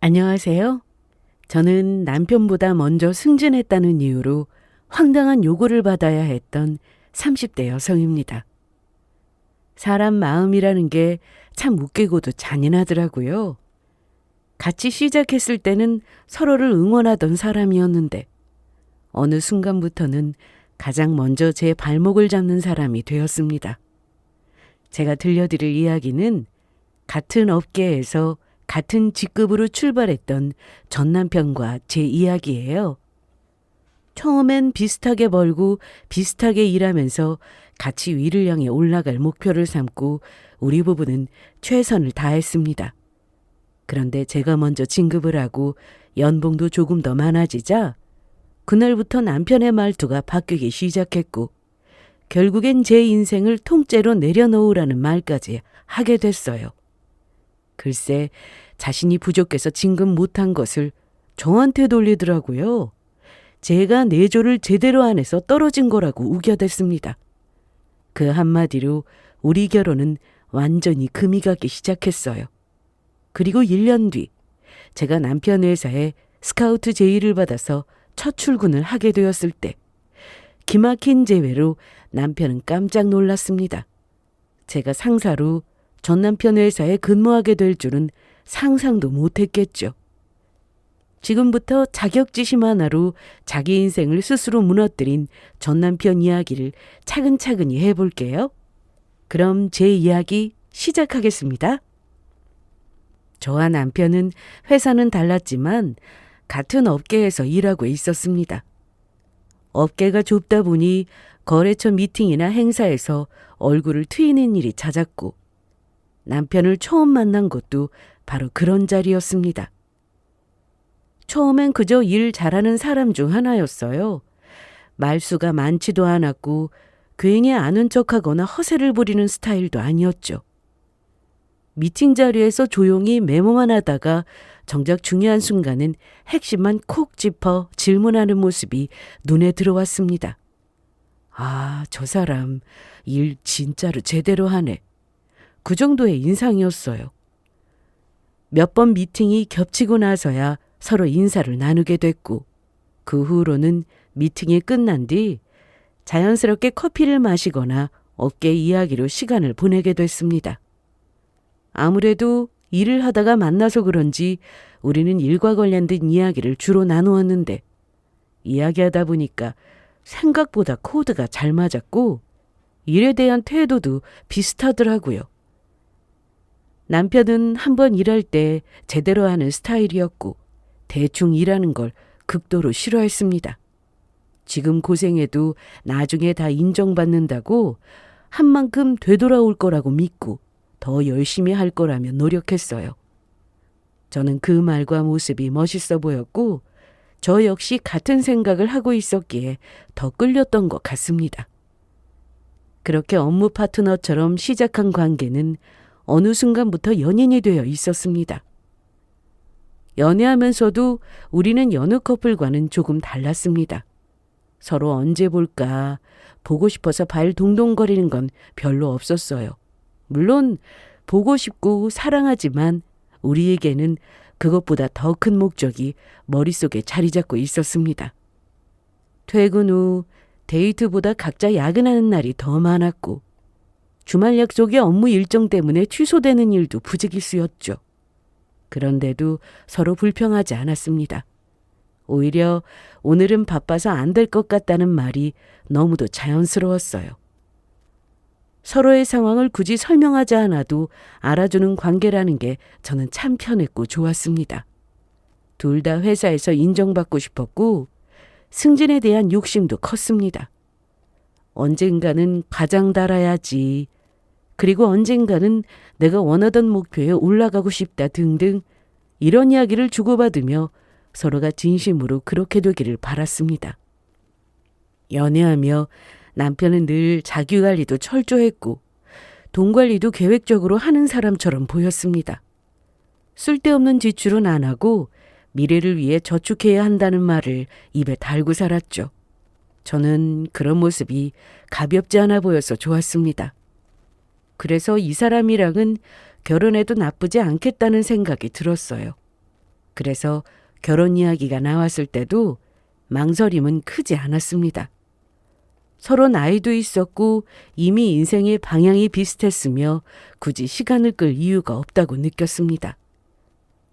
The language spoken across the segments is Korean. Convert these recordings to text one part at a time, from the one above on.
안녕하세요. 저는 남편보다 먼저 승진했다는 이유로 황당한 요구를 받아야 했던 30대 여성입니다. 사람 마음이라는 게 참 웃기고도 잔인하더라고요. 같이 시작했을 때는 서로를 응원하던 사람이었는데 어느 순간부터는 가장 먼저 제 발목을 잡는 사람이 되었습니다. 제가 들려드릴 이야기는 같은 업계에서 같은 직급으로 출발했던 전 남편과 제 이야기예요. 처음엔 비슷하게 벌고 비슷하게 일하면서 같이 위를 향해 올라갈 목표를 삼고 우리 부부는 최선을 다했습니다. 그런데 제가 먼저 진급을 하고 연봉도 조금 더 많아지자 그날부터 남편의 말투가 바뀌기 시작했고 결국엔 제 인생을 통째로 내려놓으라는 말까지 하게 됐어요. 글쎄, 자신이 부족해서 진급 못한 것을 저한테 돌리더라고요. 제가 내조를 제대로 안 해서 떨어진 거라고 우겨댔습니다. 그 한마디로 우리 결혼은 완전히 금이 가기 시작했어요. 그리고 1년 뒤 제가 남편 회사에 스카우트 제의를 받아서 첫 출근을 하게 되었을 때 기막힌 재회로 남편은 깜짝 놀랐습니다. 제가 상사로 전 남편 회사에 근무하게 될 줄은 상상도 못했겠죠. 지금부터 자격지심 하나로 자기 인생을 스스로 무너뜨린 전 남편 이야기를 차근차근히 해볼게요. 그럼 제 이야기 시작하겠습니다. 저와 남편은 회사는 달랐지만 같은 업계에서 일하고 있었습니다. 업계가 좁다 보니 거래처 미팅이나 행사에서 얼굴을 트이는 일이 잦았고 남편을 처음 만난 것도 바로 그런 자리였습니다. 처음엔 그저 일 잘하는 사람 중 하나였어요. 말수가 많지도 않았고 괜히 아는 척하거나 허세를 부리는 스타일도 아니었죠. 미팅 자리에서 조용히 메모만 하다가 정작 중요한 순간은 핵심만 콕 짚어 질문하는 모습이 눈에 들어왔습니다. 아, 저 사람 일 진짜로 제대로 하네. 그 정도의 인상이었어요. 몇 번 미팅이 겹치고 나서야 서로 인사를 나누게 됐고 그 후로는 미팅이 끝난 뒤 자연스럽게 커피를 마시거나 업계 이야기로 시간을 보내게 됐습니다. 아무래도 일을 하다가 만나서 그런지 우리는 일과 관련된 이야기를 주로 나누었는데 이야기하다 보니까 생각보다 코드가 잘 맞았고 일에 대한 태도도 비슷하더라고요. 남편은 한번 일할 때 제대로 하는 스타일이었고 대충 일하는 걸 극도로 싫어했습니다. 지금 고생해도 나중에 다 인정받는다고 한 만큼 되돌아올 거라고 믿고 더 열심히 할 거라며 노력했어요. 저는 그 말과 모습이 멋있어 보였고 저 역시 같은 생각을 하고 있었기에 더 끌렸던 것 같습니다. 그렇게 업무 파트너처럼 시작한 관계는 어느 순간부터 연인이 되어 있었습니다. 연애하면서도 우리는 여느 커플과는 조금 달랐습니다. 서로 언제 볼까 보고 싶어서 발 동동거리는 건 별로 없었어요. 물론 보고 싶고 사랑하지만 우리에게는 그것보다 더 큰 목적이 머릿속에 자리 잡고 있었습니다. 퇴근 후 데이트보다 각자 야근하는 날이 더 많았고 주말 약속의 업무 일정 때문에 취소되는 일도 부지기수였죠. 그런데도 서로 불평하지 않았습니다. 오히려 오늘은 바빠서 안 될 것 같다는 말이 너무도 자연스러웠어요. 서로의 상황을 굳이 설명하지 않아도 알아주는 관계라는 게 저는 참 편했고 좋았습니다. 둘 다 회사에서 인정받고 싶었고 승진에 대한 욕심도 컸습니다. 언젠가는 과장 달아야지. 그리고 언젠가는 내가 원하던 목표에 올라가고 싶다 등등 이런 이야기를 주고받으며 서로가 진심으로 그렇게 되기를 바랐습니다. 연애하며 남편은 늘 자기관리도 철저했고 돈 관리도 계획적으로 하는 사람처럼 보였습니다. 쓸데없는 지출은 안 하고 미래를 위해 저축해야 한다는 말을 입에 달고 살았죠. 저는 그런 모습이 가볍지 않아 보여서 좋았습니다. 그래서 이 사람이랑은 결혼해도 나쁘지 않겠다는 생각이 들었어요. 그래서 결혼 이야기가 나왔을 때도 망설임은 크지 않았습니다. 서로 나이도 있었고 이미 인생의 방향이 비슷했으며 굳이 시간을 끌 이유가 없다고 느꼈습니다.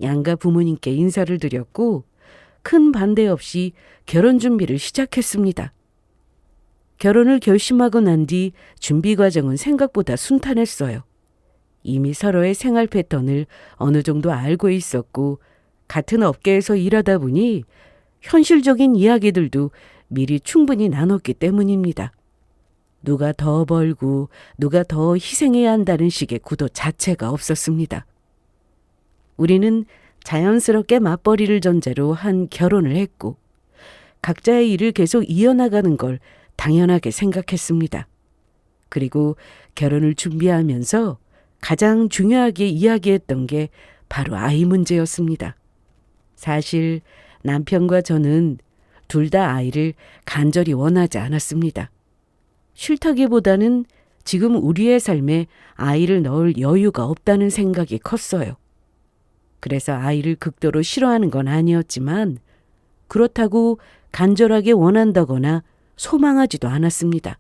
양가 부모님께 인사를 드렸고 큰 반대 없이 결혼 준비를 시작했습니다. 결혼을 결심하고 난 뒤 준비 과정은 생각보다 순탄했어요. 이미 서로의 생활 패턴을 어느 정도 알고 있었고 같은 업계에서 일하다 보니 현실적인 이야기들도 미리 충분히 나눴기 때문입니다. 누가 더 벌고 누가 더 희생해야 한다는 식의 구도 자체가 없었습니다. 우리는 자연스럽게 맞벌이를 전제로 한 결혼을 했고 각자의 일을 계속 이어나가는 걸 당연하게 생각했습니다. 그리고 결혼을 준비하면서 가장 중요하게 이야기했던 게 바로 아이 문제였습니다. 사실 남편과 저는 둘 다 아이를 간절히 원하지 않았습니다. 싫다기보다는 지금 우리의 삶에 아이를 넣을 여유가 없다는 생각이 컸어요. 그래서 아이를 극도로 싫어하는 건 아니었지만 그렇다고 간절하게 원한다거나 소망하지도 않았습니다.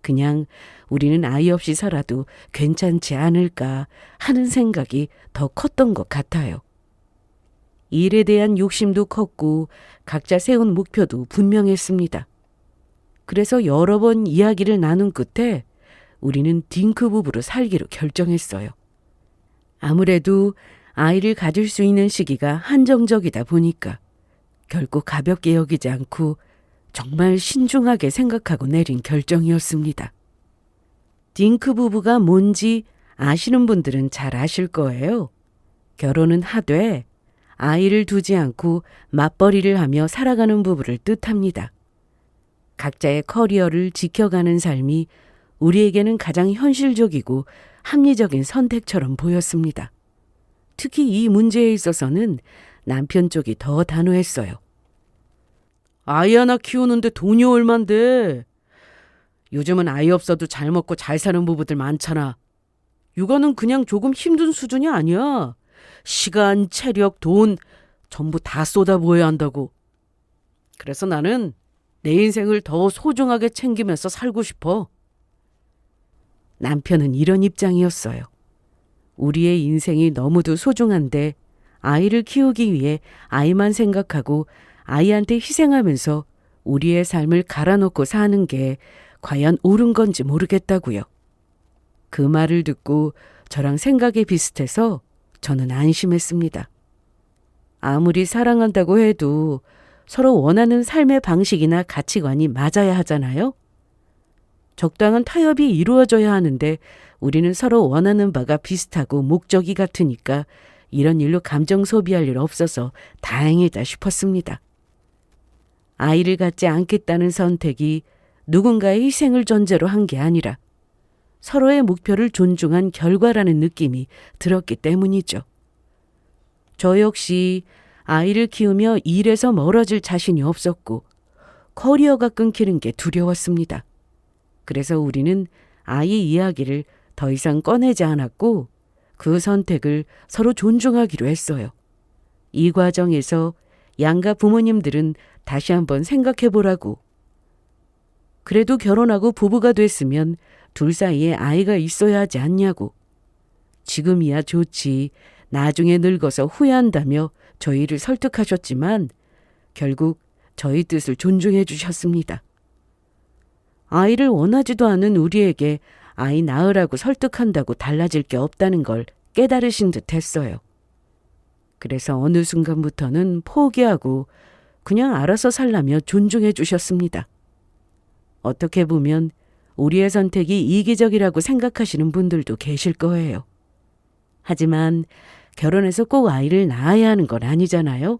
그냥 우리는 아이 없이 살아도 괜찮지 않을까 하는 생각이 더 컸던 것 같아요. 일에 대한 욕심도 컸고 각자 세운 목표도 분명했습니다. 그래서 여러 번 이야기를 나눈 끝에 우리는 딩크 부부로 살기로 결정했어요. 아무래도 아이를 가질 수 있는 시기가 한정적이다 보니까 결코 가볍게 여기지 않고 정말 신중하게 생각하고 내린 결정이었습니다. 딩크 부부가 뭔지 아시는 분들은 잘 아실 거예요. 결혼은 하되 아이를 두지 않고 맞벌이를 하며 살아가는 부부를 뜻합니다. 각자의 커리어를 지켜가는 삶이 우리에게는 가장 현실적이고 합리적인 선택처럼 보였습니다. 특히 이 문제에 있어서는 남편 쪽이 더 단호했어요. 아이 하나 키우는데 돈이 얼만데. 요즘은 아이 없어도 잘 먹고 잘 사는 부부들 많잖아. 육아는 그냥 조금 힘든 수준이 아니야. 시간, 체력, 돈 전부 다 쏟아부어야 한다고. 그래서 나는 내 인생을 더 소중하게 챙기면서 살고 싶어. 남편은 이런 입장이었어요. 우리의 인생이 너무도 소중한데 아이를 키우기 위해 아이만 생각하고 아이한테 희생하면서 우리의 삶을 갈아놓고 사는 게 과연 옳은 건지 모르겠다고요. 그 말을 듣고 저랑 생각이 비슷해서 저는 안심했습니다. 아무리 사랑한다고 해도 서로 원하는 삶의 방식이나 가치관이 맞아야 하잖아요. 적당한 타협이 이루어져야 하는데 우리는 서로 원하는 바가 비슷하고 목적이 같으니까 이런 일로 감정 소비할 일 없어서 다행이다 싶었습니다. 아이를 갖지 않겠다는 선택이 누군가의 희생을 전제로 한 게 아니라 서로의 목표를 존중한 결과라는 느낌이 들었기 때문이죠. 저 역시 아이를 키우며 일에서 멀어질 자신이 없었고 커리어가 끊기는 게 두려웠습니다. 그래서 우리는 아이 이야기를 더 이상 꺼내지 않았고 그 선택을 서로 존중하기로 했어요. 이 과정에서 양가 부모님들은 다시 한번 생각해 보라고. 그래도 결혼하고 부부가 됐으면 둘 사이에 아이가 있어야 하지 않냐고. 지금이야 좋지. 나중에 늙어서 후회한다며 저희를 설득하셨지만 결국 저희 뜻을 존중해 주셨습니다. 아이를 원하지도 않은 우리에게 아이 낳으라고 설득한다고 달라질 게 없다는 걸 깨달으신 듯 했어요. 그래서 어느 순간부터는 포기하고 그냥 알아서 살라며 존중해 주셨습니다. 어떻게 보면 우리의 선택이 이기적이라고 생각하시는 분들도 계실 거예요. 하지만 결혼해서 꼭 아이를 낳아야 하는 건 아니잖아요.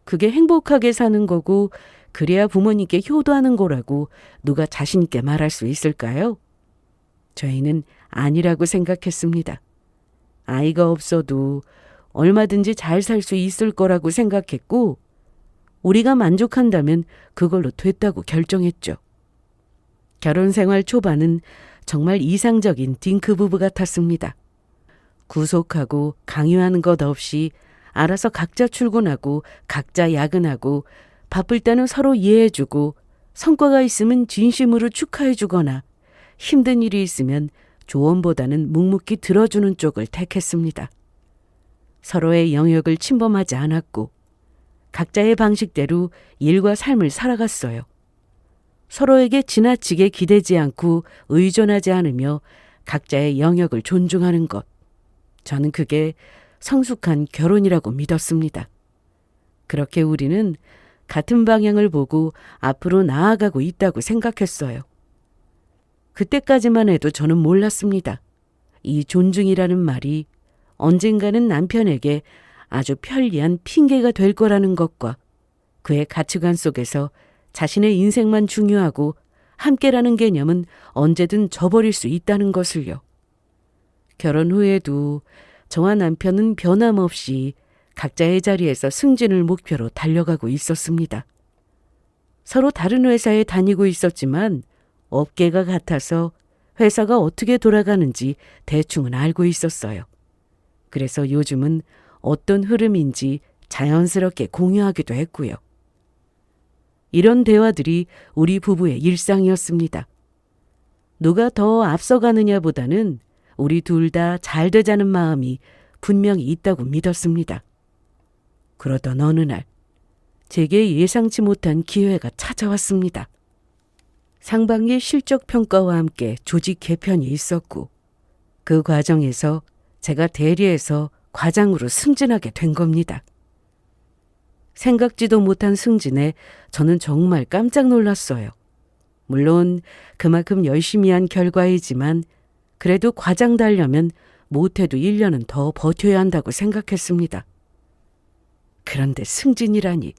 그게 행복하게 사는 거고 그래야 부모님께 효도하는 거라고 누가 자신 있게 말할 수 있을까요? 저희는 아니라고 생각했습니다. 아이가 없어도 얼마든지 잘 살 수 있을 거라고 생각했고 우리가 만족한다면 그걸로 됐다고 결정했죠. 결혼 생활 초반은 정말 이상적인 딩크 부부 같았습니다. 구속하고 강요하는 것 없이 알아서 각자 출근하고 각자 야근하고 바쁠 때는 서로 이해해주고 성과가 있으면 진심으로 축하해주거나 힘든 일이 있으면 조언보다는 묵묵히 들어주는 쪽을 택했습니다. 서로의 영역을 침범하지 않았고 각자의 방식대로 일과 삶을 살아갔어요. 서로에게 지나치게 기대지 않고 의존하지 않으며 각자의 영역을 존중하는 것. 저는 그게 성숙한 결혼이라고 믿었습니다. 그렇게 우리는 같은 방향을 보고 앞으로 나아가고 있다고 생각했어요. 그때까지만 해도 저는 몰랐습니다. 이 존중이라는 말이 언젠가는 남편에게 아주 편리한 핑계가 될 거라는 것과 그의 가치관 속에서 자신의 인생만 중요하고 함께라는 개념은 언제든 저버릴 수 있다는 것을요. 결혼 후에도 저와 남편은 변함없이 각자의 자리에서 승진을 목표로 달려가고 있었습니다. 서로 다른 회사에 다니고 있었지만 업계가 같아서 회사가 어떻게 돌아가는지 대충은 알고 있었어요. 그래서 요즘은 어떤 흐름인지 자연스럽게 공유하기도 했고요. 이런 대화들이 우리 부부의 일상이었습니다. 누가 더 앞서가느냐보다는 우리 둘 다 잘 되자는 마음이 분명히 있다고 믿었습니다. 그러던 어느 날 제게 예상치 못한 기회가 찾아왔습니다. 상반기 실적 평가와 함께 조직 개편이 있었고 그 과정에서 제가 대리에서 과장으로 승진하게 된 겁니다. 생각지도 못한 승진에 저는 정말 깜짝 놀랐어요. 물론 그만큼 열심히 한 결과이지만 그래도 과장 달려면 못해도 1년은 더 버텨야 한다고 생각했습니다. 그런데 승진이라니.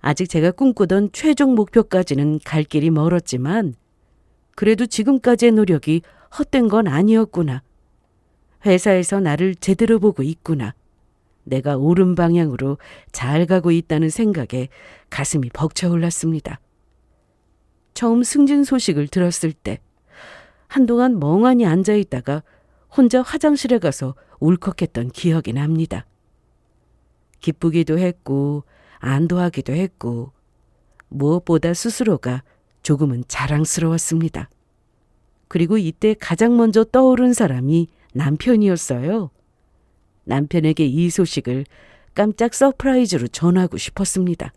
아직 제가 꿈꾸던 최종 목표까지는 갈 길이 멀었지만 그래도 지금까지의 노력이 헛된 건 아니었구나. 회사에서 나를 제대로 보고 있구나. 내가 옳은 방향으로 잘 가고 있다는 생각에 가슴이 벅차올랐습니다. 처음 승진 소식을 들었을 때 한동안 멍하니 앉아있다가 혼자 화장실에 가서 울컥했던 기억이 납니다. 기쁘기도 했고 안도하기도 했고 무엇보다 스스로가 조금은 자랑스러웠습니다. 그리고 이때 가장 먼저 떠오른 사람이 남편이었어요. 남편에게 이 소식을 깜짝 서프라이즈로 전하고 싶었습니다.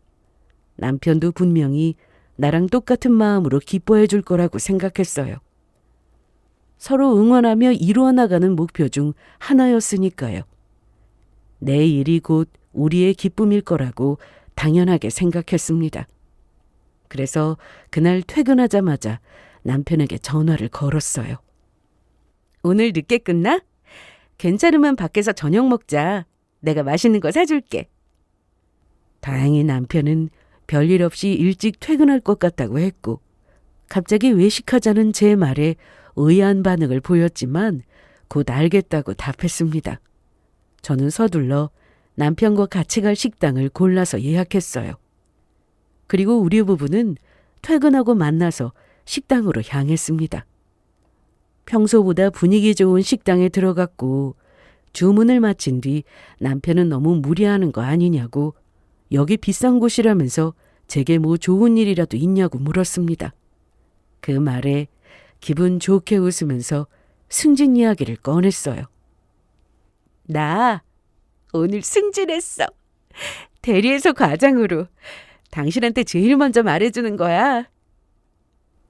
남편도 분명히 나랑 똑같은 마음으로 기뻐해 줄 거라고 생각했어요. 서로 응원하며 이루어 나가는 목표 중 하나였으니까요. 내 일이 곧 우리의 기쁨일 거라고 당연하게 생각했습니다. 그래서 그날 퇴근하자마자 남편에게 전화를 걸었어요. 오늘 늦게 끝나? 괜찮으면 밖에서 저녁 먹자. 내가 맛있는 거 사줄게. 다행히 남편은 별일 없이 일찍 퇴근할 것 같다고 했고 갑자기 외식하자는 제 말에 의아한 반응을 보였지만 곧 알겠다고 답했습니다. 저는 서둘러 남편과 같이 갈 식당을 골라서 예약했어요. 그리고 우리 부부는 퇴근하고 만나서 식당으로 향했습니다. 평소보다 분위기 좋은 식당에 들어갔고 주문을 마친 뒤 남편은 너무 무리하는 거 아니냐고 여기 비싼 곳이라면서 제게 뭐 좋은 일이라도 있냐고 물었습니다. 그 말에 기분 좋게 웃으면서 승진 이야기를 꺼냈어요. 나 오늘 승진했어. 대리에서 과장으로. 당신한테 제일 먼저 말해주는 거야.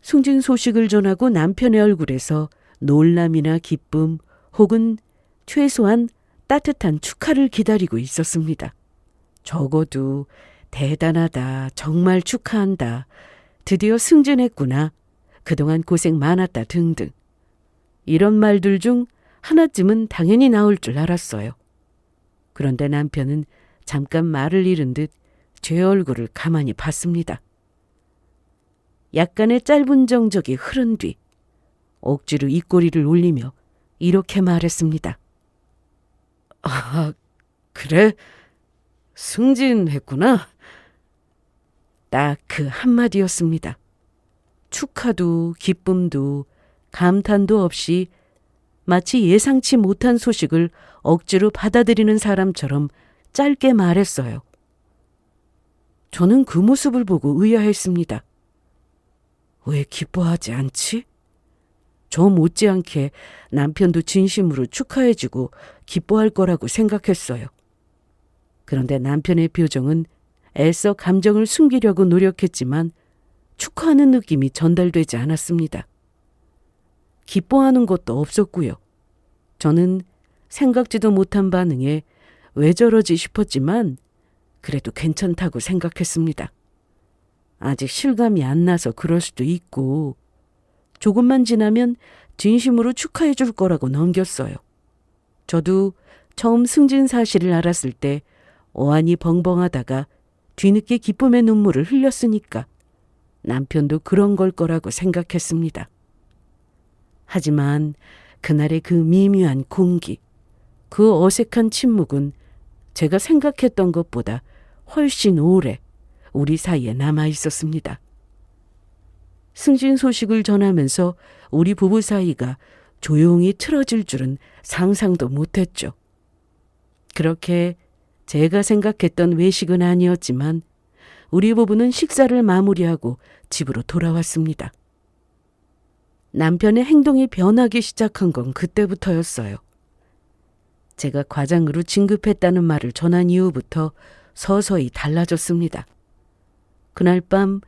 승진 소식을 전하고 남편의 얼굴에서 놀람이나 기쁨 혹은 최소한 따뜻한 축하를 기다리고 있었습니다. 적어도 대단하다, 정말 축하한다, 드디어 승진했구나, 그동안 고생 많았다 등등. 이런 말들 중 하나쯤은 당연히 나올 줄 알았어요. 그런데 남편은 잠깐 말을 잃은 듯 제 얼굴을 가만히 봤습니다. 약간의 짧은 정적이 흐른 뒤 억지로 입꼬리를 올리며 이렇게 말했습니다. 아, 그래? 승진했구나? 딱 그 한마디였습니다. 축하도 기쁨도 감탄도 없이 마치 예상치 못한 소식을 억지로 받아들이는 사람처럼 짧게 말했어요. 저는 그 모습을 보고 의아했습니다. 왜 기뻐하지 않지? 저 못지않게 남편도 진심으로 축하해주고 기뻐할 거라고 생각했어요. 그런데 남편의 표정은 애써 감정을 숨기려고 노력했지만 축하하는 느낌이 전달되지 않았습니다. 기뻐하는 것도 없었고요. 저는 생각지도 못한 반응에 왜 저러지 싶었지만 그래도 괜찮다고 생각했습니다. 아직 실감이 안 나서 그럴 수도 있고 조금만 지나면 진심으로 축하해 줄 거라고 넘겼어요. 저도 처음 승진 사실을 알았을 때 어안이 벙벙하다가 뒤늦게 기쁨의 눈물을 흘렸으니까 남편도 그런 걸 거라고 생각했습니다. 하지만 그날의 그 미묘한 공기, 그 어색한 침묵은 제가 생각했던 것보다 훨씬 오래 우리 사이에 남아 있었습니다. 승진 소식을 전하면서 우리 부부 사이가 조용히 틀어질 줄은 상상도 못했죠. 그렇게 제가 생각했던 외식은 아니었지만 우리 부부는 식사를 마무리하고 집으로 돌아왔습니다. 남편의 행동이 변하기 시작한 건 그때부터였어요. 제가 과장으로 진급했다는 말을 전한 이후부터 서서히 달라졌습니다. 그날 밤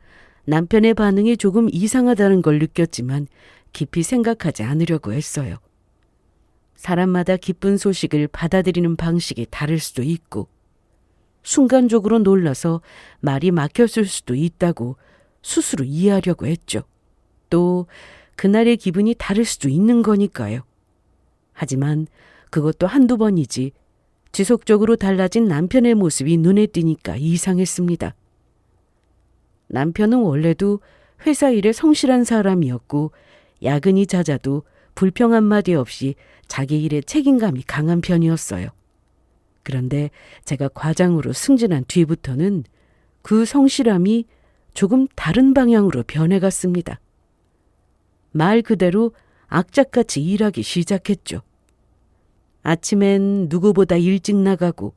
남편의 반응이 조금 이상하다는 걸 느꼈지만 깊이 생각하지 않으려고 했어요. 사람마다 기쁜 소식을 받아들이는 방식이 다를 수도 있고 순간적으로 놀라서 말이 막혔을 수도 있다고 스스로 이해하려고 했죠. 또 그날의 기분이 다를 수도 있는 거니까요. 하지만 그것도 한두 번이지 지속적으로 달라진 남편의 모습이 눈에 띄니까 이상했습니다. 남편은 원래도 회사 일에 성실한 사람이었고 야근이 잦아도 불평 한마디 없이 자기 일에 책임감이 강한 편이었어요. 그런데 제가 과장으로 승진한 뒤부터는 그 성실함이 조금 다른 방향으로 변해갔습니다. 말 그대로 악착같이 일하기 시작했죠. 아침엔 누구보다 일찍 나가고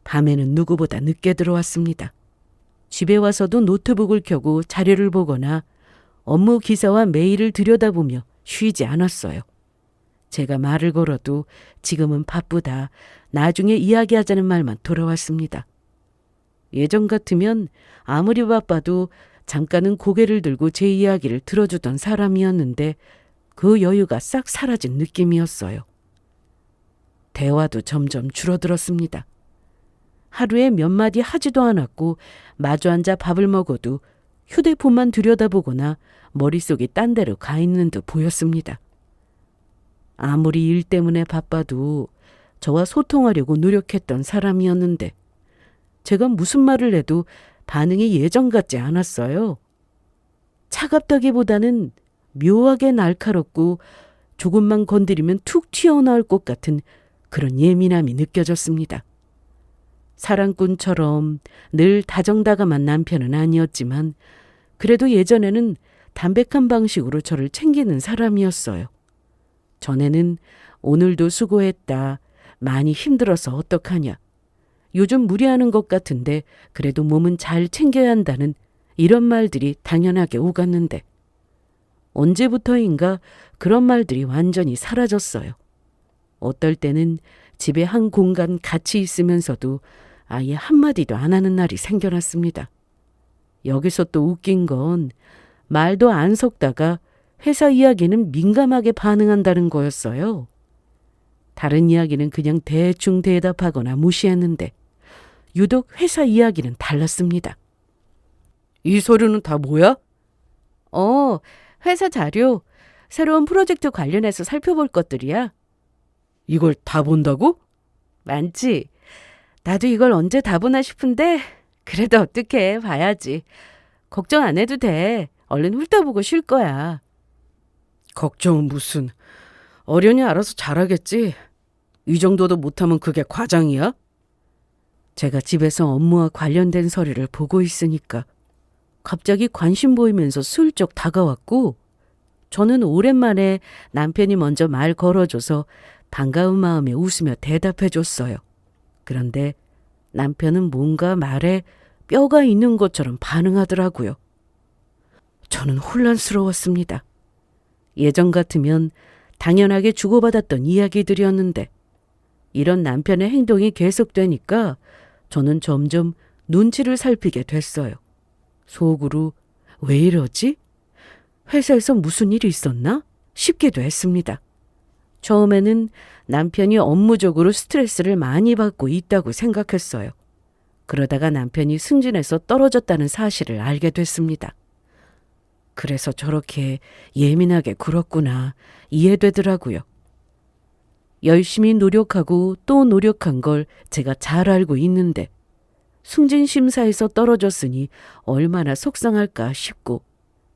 밤에는 누구보다 늦게 들어왔습니다. 집에 와서도 노트북을 켜고 자료를 보거나 업무 기사와 메일을 들여다보며 쉬지 않았어요. 제가 말을 걸어도 지금은 바쁘다, 나중에 이야기하자는 말만 돌아왔습니다. 예전 같으면 아무리 바빠도 잠깐은 고개를 들고 제 이야기를 들어주던 사람이었는데 그 여유가 싹 사라진 느낌이었어요. 대화도 점점 줄어들었습니다. 하루에 몇 마디 하지도 않았고 마주 앉아 밥을 먹어도 휴대폰만 들여다보거나 머릿속이 딴 데로 가 있는 듯 보였습니다. 아무리 일 때문에 바빠도 저와 소통하려고 노력했던 사람이었는데 제가 무슨 말을 해도 반응이 예전 같지 않았어요. 차갑다기보다는 묘하게 날카롭고 조금만 건드리면 툭 튀어나올 것 같은 그런 예민함이 느껴졌습니다. 사랑꾼처럼 늘 다정다감한 남편은 아니었지만 그래도 예전에는 담백한 방식으로 저를 챙기는 사람이었어요. 전에는 오늘도 수고했다, 많이 힘들어서 어떡하냐, 요즘 무리하는 것 같은데 그래도 몸은 잘 챙겨야 한다는 이런 말들이 당연하게 오갔는데 언제부터인가 그런 말들이 완전히 사라졌어요. 어떨 때는 집에 한 공간 같이 있으면서도 아예 한마디도 안 하는 날이 생겨났습니다. 여기서 또 웃긴 건 말도 안 섞다가 회사 이야기는 민감하게 반응한다는 거였어요. 다른 이야기는 그냥 대충 대답하거나 무시했는데 유독 회사 이야기는 달랐습니다. 이 서류는 다 뭐야? 회사 자료. 새로운 프로젝트 관련해서 살펴볼 것들이야. 이걸 다 본다고? 많지. 나도 이걸 언제 다 보나 싶은데 그래도 어떡해, 봐야지. 걱정 안 해도 돼. 얼른 훑어보고 쉴 거야. 걱정은 무슨. 어련히 알아서 잘하겠지. 이 정도도 못하면 그게 과장이야? 제가 집에서 업무와 관련된 서류를 보고 있으니까 갑자기 관심 보이면서 슬쩍 다가왔고 저는 오랜만에 남편이 먼저 말 걸어줘서 반가운 마음에 웃으며 대답해줬어요. 그런데 남편은 뭔가 말에 뼈가 있는 것처럼 반응하더라고요. 저는 혼란스러웠습니다. 예전 같으면 당연하게 주고받았던 이야기들이었는데 이런 남편의 행동이 계속되니까 저는 점점 눈치를 살피게 됐어요. 속으로 왜 이러지? 회사에서 무슨 일이 있었나? 싶기도 했습니다. 처음에는 남편이 업무적으로 스트레스를 많이 받고 있다고 생각했어요. 그러다가 남편이 승진해서 떨어졌다는 사실을 알게 됐습니다. 그래서 저렇게 예민하게 굴었구나 이해되더라고요. 열심히 노력하고 또 노력한 걸 제가 잘 알고 있는데 승진 심사에서 떨어졌으니 얼마나 속상할까 싶고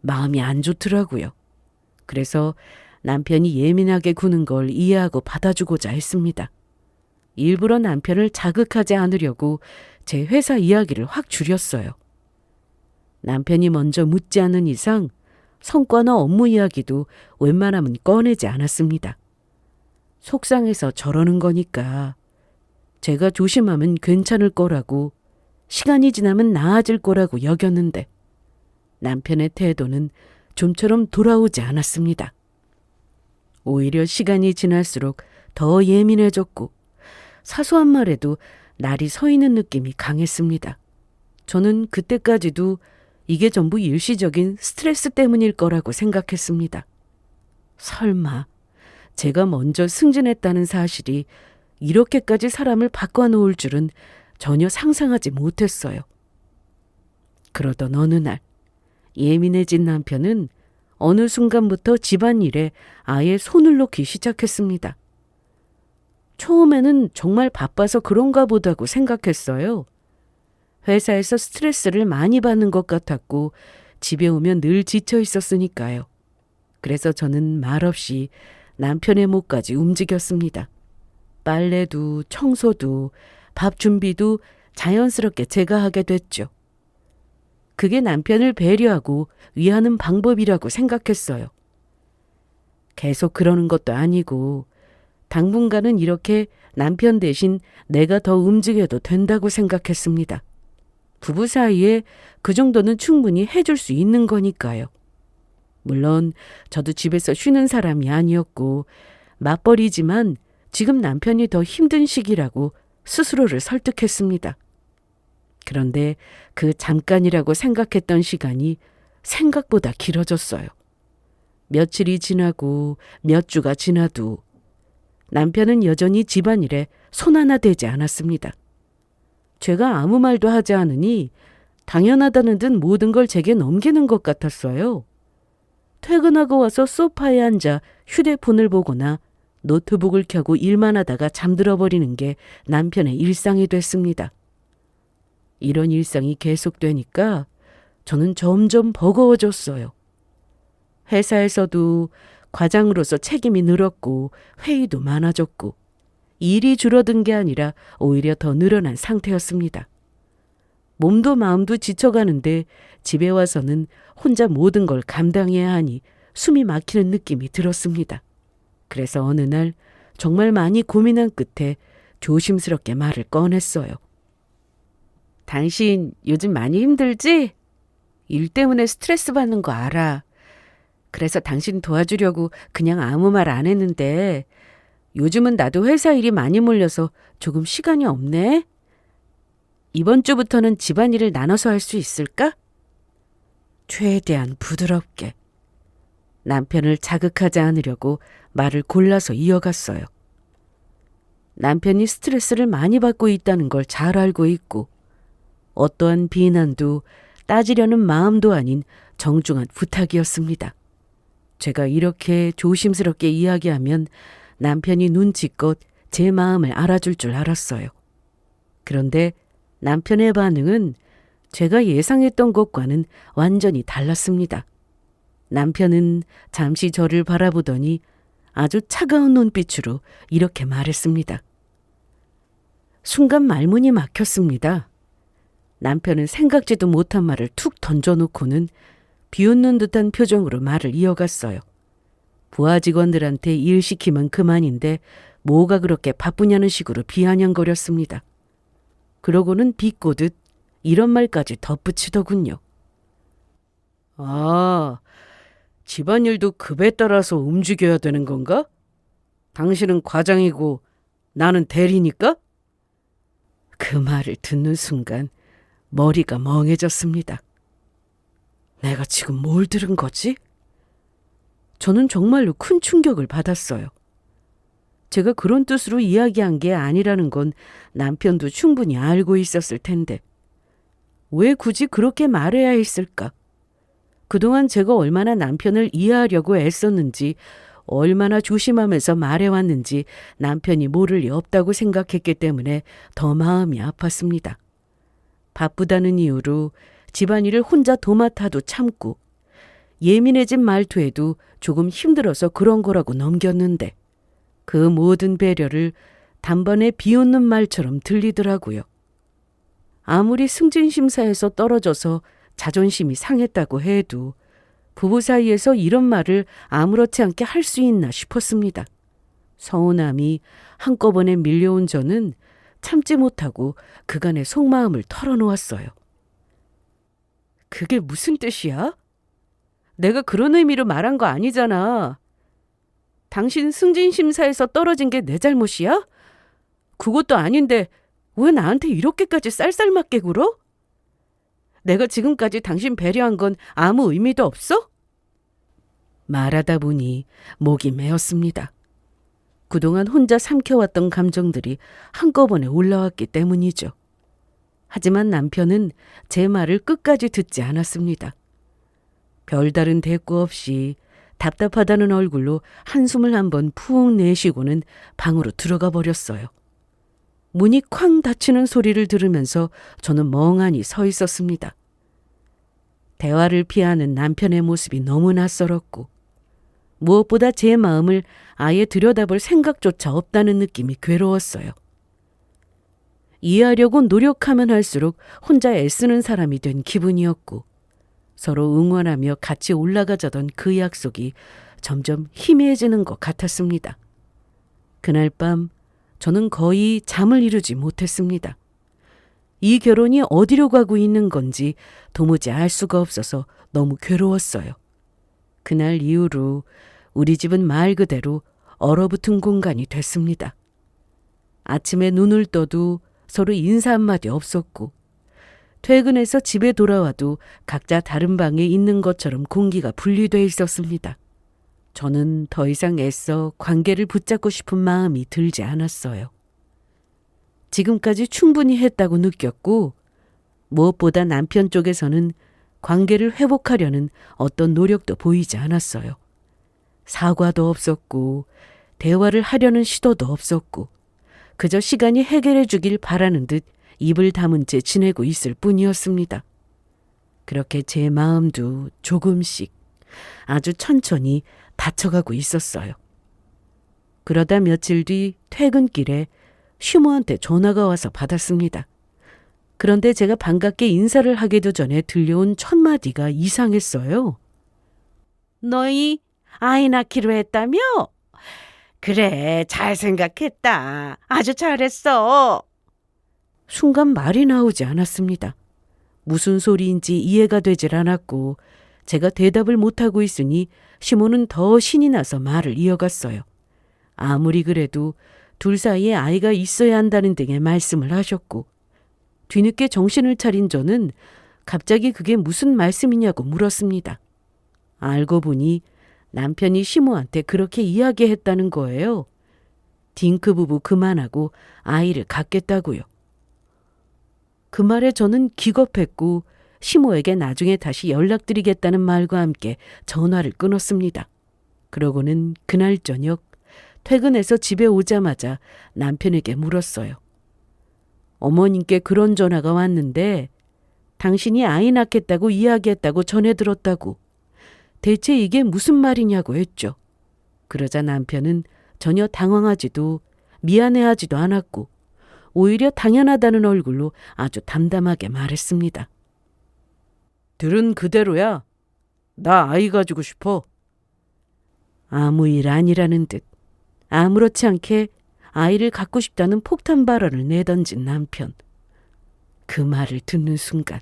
마음이 안 좋더라고요. 그래서 남편이 예민하게 구는 걸 이해하고 받아주고자 했습니다. 일부러 남편을 자극하지 않으려고 제 회사 이야기를 확 줄였어요. 남편이 먼저 묻지 않는 이상 성과나 업무 이야기도 웬만하면 꺼내지 않았습니다. 속상해서 저러는 거니까 제가 조심하면 괜찮을 거라고 시간이 지나면 나아질 거라고 여겼는데 남편의 태도는 좀처럼 돌아오지 않았습니다. 오히려 시간이 지날수록 더 예민해졌고 사소한 말에도 날이 서 있는 느낌이 강했습니다. 저는 그때까지도 이게 전부 일시적인 스트레스 때문일 거라고 생각했습니다. 설마 제가 먼저 승진했다는 사실이 이렇게까지 사람을 바꿔놓을 줄은 전혀 상상하지 못했어요. 그러던 어느 날 예민해진 남편은 어느 순간부터 집안일에 아예 손을 놓기 시작했습니다. 처음에는 정말 바빠서 그런가 보다고 생각했어요. 회사에서 스트레스를 많이 받는 것 같았고 집에 오면 늘 지쳐 있었으니까요. 그래서 저는 말없이 남편의 몫까지 움직였습니다. 빨래도 청소도 밥 준비도 자연스럽게 제가 하게 됐죠. 그게 남편을 배려하고 위하는 방법이라고 생각했어요. 계속 그러는 것도 아니고 당분간은 이렇게 남편 대신 내가 더 움직여도 된다고 생각했습니다. 부부 사이에 그 정도는 충분히 해줄 수 있는 거니까요. 물론 저도 집에서 쉬는 사람이 아니었고 맞벌이지만 지금 남편이 더 힘든 시기라고 스스로를 설득했습니다. 그런데 그 잠깐이라고 생각했던 시간이 생각보다 길어졌어요. 며칠이 지나고 몇 주가 지나도 남편은 여전히 집안일에 손 하나 대지 않았습니다. 제가 아무 말도 하지 않으니 당연하다는 듯 모든 걸 제게 넘기는 것 같았어요. 퇴근하고 와서 소파에 앉아 휴대폰을 보거나 노트북을 켜고 일만 하다가 잠들어 버리는 게 남편의 일상이 됐습니다. 이런 일상이 계속되니까 저는 점점 버거워졌어요. 회사에서도 과장으로서 책임이 늘었고 회의도 많아졌고 일이 줄어든 게 아니라 오히려 더 늘어난 상태였습니다. 몸도 마음도 지쳐가는데 집에 와서는 혼자 모든 걸 감당해야 하니 숨이 막히는 느낌이 들었습니다. 그래서 어느 날 정말 많이 고민한 끝에 조심스럽게 말을 꺼냈어요. 당신 요즘 많이 힘들지? 일 때문에 스트레스 받는 거 알아. 그래서 당신 도와주려고 그냥 아무 말 안 했는데 요즘은 나도 회사 일이 많이 몰려서 조금 시간이 없네. 이번 주부터는 집안일을 나눠서 할 수 있을까? 최대한 부드럽게. 남편을 자극하지 않으려고 말을 골라서 이어갔어요. 남편이 스트레스를 많이 받고 있다는 걸 잘 알고 있고 어떠한 비난도 따지려는 마음도 아닌 정중한 부탁이었습니다. 제가 이렇게 조심스럽게 이야기하면 남편이 눈치껏 제 마음을 알아줄 줄 알았어요. 그런데 남편의 반응은 제가 예상했던 것과는 완전히 달랐습니다. 남편은 잠시 저를 바라보더니 아주 차가운 눈빛으로 이렇게 말했습니다. 순간 말문이 막혔습니다. 남편은 생각지도 못한 말을 툭 던져놓고는 비웃는 듯한 표정으로 말을 이어갔어요. 부하 직원들한테 일 시키면 그만인데 뭐가 그렇게 바쁘냐는 식으로 비아냥거렸습니다. 그러고는 비꼬듯 이런 말까지 덧붙이더군요. 아, 집안일도 급에 따라서 움직여야 되는 건가? 당신은 과장이고 나는 대리니까? 그 말을 듣는 순간 머리가 멍해졌습니다. 내가 지금 뭘 들은 거지? 저는 정말로 큰 충격을 받았어요. 제가 그런 뜻으로 이야기한 게 아니라는 건 남편도 충분히 알고 있었을 텐데 왜 굳이 그렇게 말해야 했을까? 그동안 제가 얼마나 남편을 이해하려고 애썼는지, 얼마나 조심하면서 말해왔는지 남편이 모를 리 없다고 생각했기 때문에 더 마음이 아팠습니다. 바쁘다는 이유로 집안일을 혼자 도맡아도 참고 예민해진 말투에도 조금 힘들어서 그런 거라고 넘겼는데 그 모든 배려를 단번에 비웃는 말처럼 들리더라고요. 아무리 승진심사에서 떨어져서 자존심이 상했다고 해도 부부 사이에서 이런 말을 아무렇지 않게 할 수 있나 싶었습니다. 서운함이 한꺼번에 밀려온 저는 참지 못하고 그간의 속마음을 털어놓았어요. 그게 무슨 뜻이야? 내가 그런 의미로 말한 거 아니잖아. 당신 승진심사에서 떨어진 게 내 잘못이야? 그것도 아닌데 왜 나한테 이렇게까지 쌀쌀맞게 굴어? 내가 지금까지 당신 배려한 건 아무 의미도 없어? 말하다 보니 목이 메었습니다. 그동안 혼자 삼켜왔던 감정들이 한꺼번에 올라왔기 때문이죠. 하지만 남편은 제 말을 끝까지 듣지 않았습니다. 별다른 대꾸 없이 답답하다는 얼굴로 한숨을 한번 푹 내쉬고는 방으로 들어가 버렸어요. 문이 쾅 닫히는 소리를 들으면서 저는 멍하니 서 있었습니다. 대화를 피하는 남편의 모습이 너무 낯설었고 무엇보다 제 마음을 아예 들여다볼 생각조차 없다는 느낌이 괴로웠어요. 이해하려고 노력하면 할수록 혼자 애쓰는 사람이 된 기분이었고 서로 응원하며 같이 올라가자던 그 약속이 점점 희미해지는 것 같았습니다. 그날 밤 저는 거의 잠을 이루지 못했습니다. 이 결혼이 어디로 가고 있는 건지 도무지 알 수가 없어서 너무 괴로웠어요. 그날 이후로 우리 집은 말 그대로 얼어붙은 공간이 됐습니다. 아침에 눈을 떠도 서로 인사 한마디 없었고 퇴근해서 집에 돌아와도 각자 다른 방에 있는 것처럼 공기가 분리돼 있었습니다. 저는 더 이상 애써 관계를 붙잡고 싶은 마음이 들지 않았어요. 지금까지 충분히 했다고 느꼈고 무엇보다 남편 쪽에서는 관계를 회복하려는 어떤 노력도 보이지 않았어요. 사과도 없었고 대화를 하려는 시도도 없었고 그저 시간이 해결해 주길 바라는 듯 입을 다문 채 지내고 있을 뿐이었습니다. 그렇게 제 마음도 조금씩 아주 천천히 다쳐가고 있었어요. 그러다 며칠 뒤 퇴근길에 시모한테 전화가 와서 받았습니다. 그런데 제가 반갑게 인사를 하기도 전에 들려온 첫 마디가 이상했어요. 너희 아이 낳기로 했다며? 그래, 잘 생각했다. 아주 잘했어. 순간 말이 나오지 않았습니다. 무슨 소리인지 이해가 되질 않았고 제가 대답을 못하고 있으니 시모는 더 신이 나서 말을 이어갔어요. 아무리 그래도 둘 사이에 아이가 있어야 한다는 등의 말씀을 하셨고 뒤늦게 정신을 차린 저는 갑자기 그게 무슨 말씀이냐고 물었습니다. 알고 보니 남편이 시모한테 그렇게 이야기했다는 거예요. 딩크 부부 그만하고 아이를 갖겠다고요. 그 말에 저는 기겁했고 시모에게 나중에 다시 연락드리겠다는 말과 함께 전화를 끊었습니다. 그러고는 그날 저녁 퇴근해서 집에 오자마자 남편에게 물었어요. 어머님께 그런 전화가 왔는데 당신이 아이 낳겠다고 이야기했다고 전해 들었다고. 대체 이게 무슨 말이냐고 했죠. 그러자 남편은 전혀 당황하지도 미안해하지도 않았고 오히려 당연하다는 얼굴로 아주 담담하게 말했습니다. 들은 그대로야. 나 아이 가지고 싶어. 아무 일 아니라는 듯 아무렇지 않게 아이를 갖고 싶다는 폭탄 발언을 내던진 남편. 그 말을 듣는 순간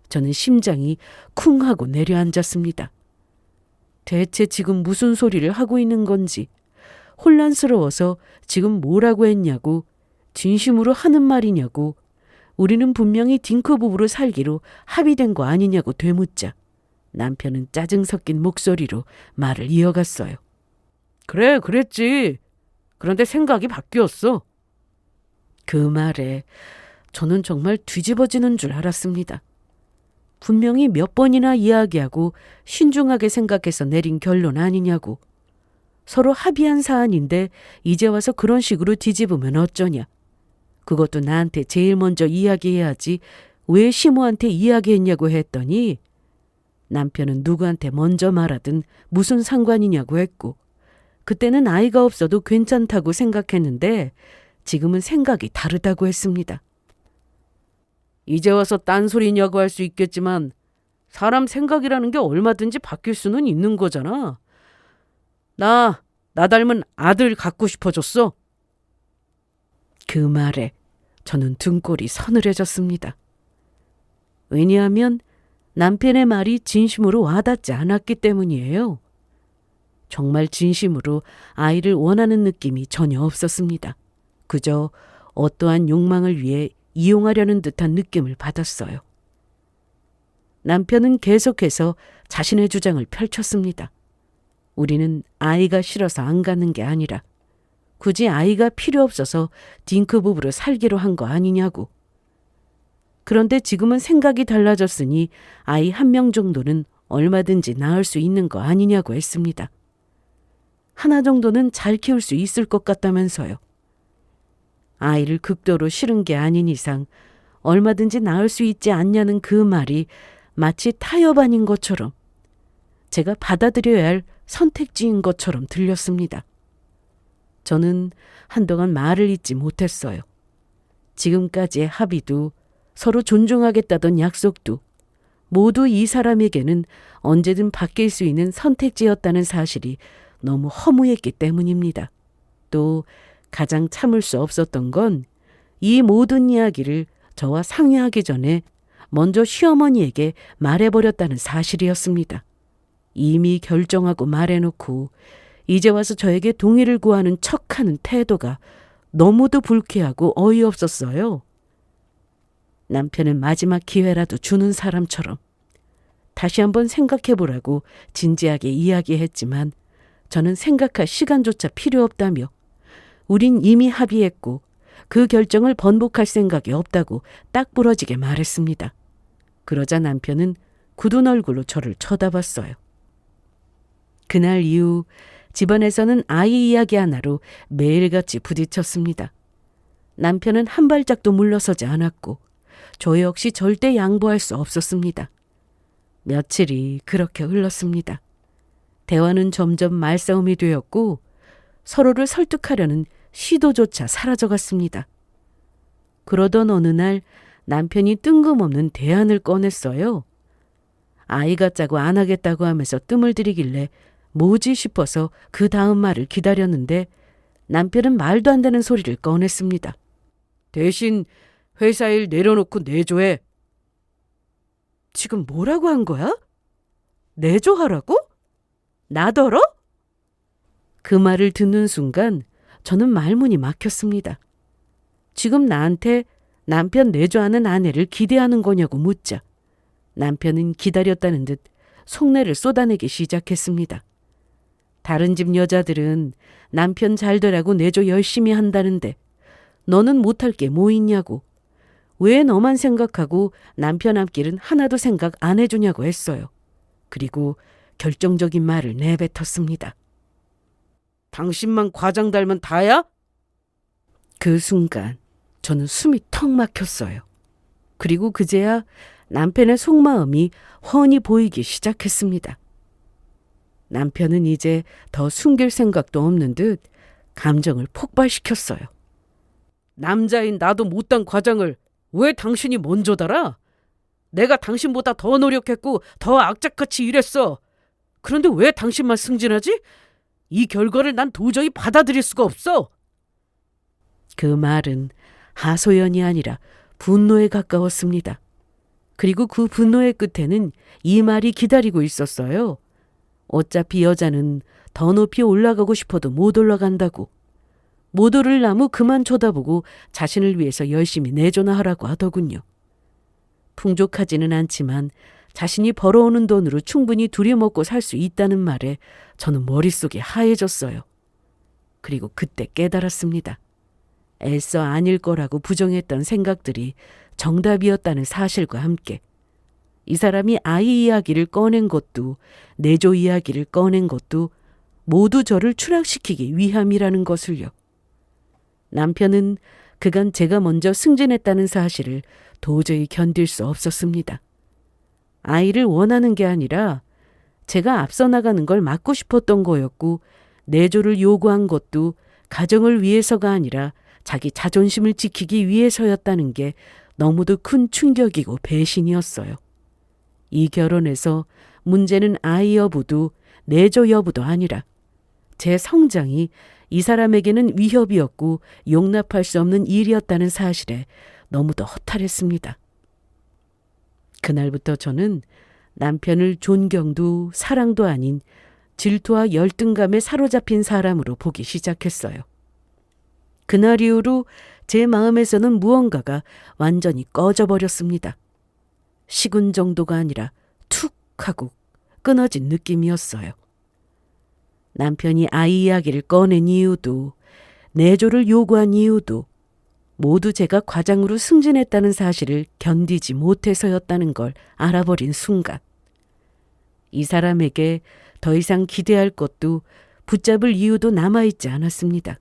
저는 심장이 쿵 하고 내려앉았습니다. 대체 지금 무슨 소리를 하고 있는 건지 혼란스러워서 지금 뭐라고 했냐고, 진심으로 하는 말이냐고, 우리는 분명히 딩크 부부로 살기로 합의된 거 아니냐고 되묻자 남편은 짜증 섞인 목소리로 말을 이어갔어요. 그래, 그랬지. 그런데 생각이 바뀌었어. 그 말에 저는 정말 뒤집어지는 줄 알았습니다. 분명히 몇 번이나 이야기하고 신중하게 생각해서 내린 결론 아니냐고. 서로 합의한 사안인데 이제 와서 그런 식으로 뒤집으면 어쩌냐. 그것도 나한테 제일 먼저 이야기해야지 왜 시모한테 이야기했냐고 했더니 남편은 누구한테 먼저 말하든 무슨 상관이냐고 했고, 그때는 아이가 없어도 괜찮다고 생각했는데 지금은 생각이 다르다고 했습니다. 이제 와서 딴소리냐고 할 수 있겠지만 사람 생각이라는 게 얼마든지 바뀔 수는 있는 거잖아. 나 닮은 아들 갖고 싶어졌어. 그 말에 저는 등골이 서늘해졌습니다. 왜냐하면 남편의 말이 진심으로 와닿지 않았기 때문이에요. 정말 진심으로 아이를 원하는 느낌이 전혀 없었습니다. 그저 어떠한 욕망을 위해 이용하려는 듯한 느낌을 받았어요. 남편은 계속해서 자신의 주장을 펼쳤습니다. 우리는 아이가 싫어서 안 가는 게 아니라 굳이 아이가 필요 없어서 딩크 부부로 살기로 한 거 아니냐고. 그런데 지금은 생각이 달라졌으니 아이 1명 정도는 얼마든지 낳을 수 있는 거 아니냐고 했습니다. 하나 정도는 잘 키울 수 있을 것 같다면서요. 아이를 극도로 싫은 게 아닌 이상 얼마든지 낳을 수 있지 않냐는 그 말이 마치 타협 아닌 것처럼, 제가 받아들여야 할 선택지인 것처럼 들렸습니다. 저는 한동안 말을 잇지 못했어요. 지금까지의 합의도 서로 존중하겠다던 약속도 모두 이 사람에게는 언제든 바뀔 수 있는 선택지였다는 사실이 너무 허무했기 때문입니다. 또 가장 참을 수 없었던 건 이 모든 이야기를 저와 상의하기 전에 먼저 시어머니에게 말해버렸다는 사실이었습니다. 이미 결정하고 말해놓고 이제 와서 저에게 동의를 구하는 척하는 태도가 너무도 불쾌하고 어이없었어요. 남편은 마지막 기회라도 주는 사람처럼 다시 한번 생각해보라고 진지하게 이야기했지만 저는 생각할 시간조차 필요 없다며 우린 이미 합의했고 그 결정을 번복할 생각이 없다고 딱 부러지게 말했습니다. 그러자 남편은 굳은 얼굴로 저를 쳐다봤어요. 그날 이후 집안에서는 아이 이야기 하나로 매일같이 부딪혔습니다. 남편은 한 발짝도 물러서지 않았고 저 역시 절대 양보할 수 없었습니다. 며칠이 그렇게 흘렀습니다. 대화는 점점 말싸움이 되었고 서로를 설득하려는 시도조차 사라져갔습니다. 그러던 어느 날 남편이 뜬금없는 대안을 꺼냈어요. 아이가 짜고 안 하겠다고 하면서 뜸을 들이길래 뭐지 싶어서 그 다음 말을 기다렸는데 남편은 말도 안 되는 소리를 꺼냈습니다. 대신 회사 일 내려놓고 내조해. 지금 뭐라고 한 거야? 내조하라고? 나더러? 그 말을 듣는 순간 저는 말문이 막혔습니다. 지금 나한테 남편 내조하는 아내를 기대하는 거냐고 묻자 남편은 기다렸다는 듯 속내를 쏟아내기 시작했습니다. 다른 집 여자들은 남편 잘 되라고 내조 열심히 한다는데 너는 못할 게 뭐 있냐고, 왜 너만 생각하고 남편 앞길은 하나도 생각 안 해주냐고 했어요. 그리고 결정적인 말을 내뱉었습니다. 당신만 과장 닮은 다야? 그 순간 저는 숨이 턱 막혔어요. 그리고 그제야 남편의 속마음이 훤히 보이기 시작했습니다. 남편은 이제 더 숨길 생각도 없는 듯 감정을 폭발시켰어요. 남자인 나도 못한 과장을 왜 당신이 먼저 달아? 내가 당신보다 더 노력했고 더 악착같이 일했어. 그런데 왜 당신만 승진하지? 이 결과를 난 도저히 받아들일 수가 없어. 그 말은 하소연이 아니라 분노에 가까웠습니다. 그리고 그 분노의 끝에는 이 말이 기다리고 있었어요. 어차피 여자는 더 높이 올라가고 싶어도 못 올라간다고. 못 오를 나무 그만 쳐다보고 자신을 위해서 열심히 내조나 하라고 하더군요. 풍족하지는 않지만 자신이 벌어오는 돈으로 충분히 두려먹고 살 수 있다는 말에 저는 머릿속이 하얘졌어요. 그리고 그때 깨달았습니다. 애써 아닐 거라고 부정했던 생각들이 정답이었다는 사실과 함께 이 사람이 아이 이야기를 꺼낸 것도 내조 이야기를 꺼낸 것도 모두 저를 추락시키기 위함이라는 것을요. 남편은 그간 제가 먼저 승진했다는 사실을 도저히 견딜 수 없었습니다. 아이를 원하는 게 아니라 제가 앞서 나가는 걸 막고 싶었던 거였고 내조를 요구한 것도 가정을 위해서가 아니라 자기 자존심을 지키기 위해서였다는 게 너무도 큰 충격이고 배신이었어요. 이 결혼에서 문제는 아이 여부도 내조 여부도 아니라 제 성장이 이 사람에게는 위협이었고 용납할 수 없는 일이었다는 사실에 너무도 허탈했습니다. 그날부터 저는 남편을 존경도 사랑도 아닌 질투와 열등감에 사로잡힌 사람으로 보기 시작했어요. 그날 이후로 제 마음에서는 무언가가 완전히 꺼져버렸습니다. 식은 정도가 아니라 툭 하고 끊어진 느낌이었어요. 남편이 아이 이야기를 꺼낸 이유도 내조를 요구한 이유도 모두 제가 과장으로 승진했다는 사실을 견디지 못해서였다는 걸 알아버린 순간 이 사람에게 더 이상 기대할 것도 붙잡을 이유도 남아있지 않았습니다.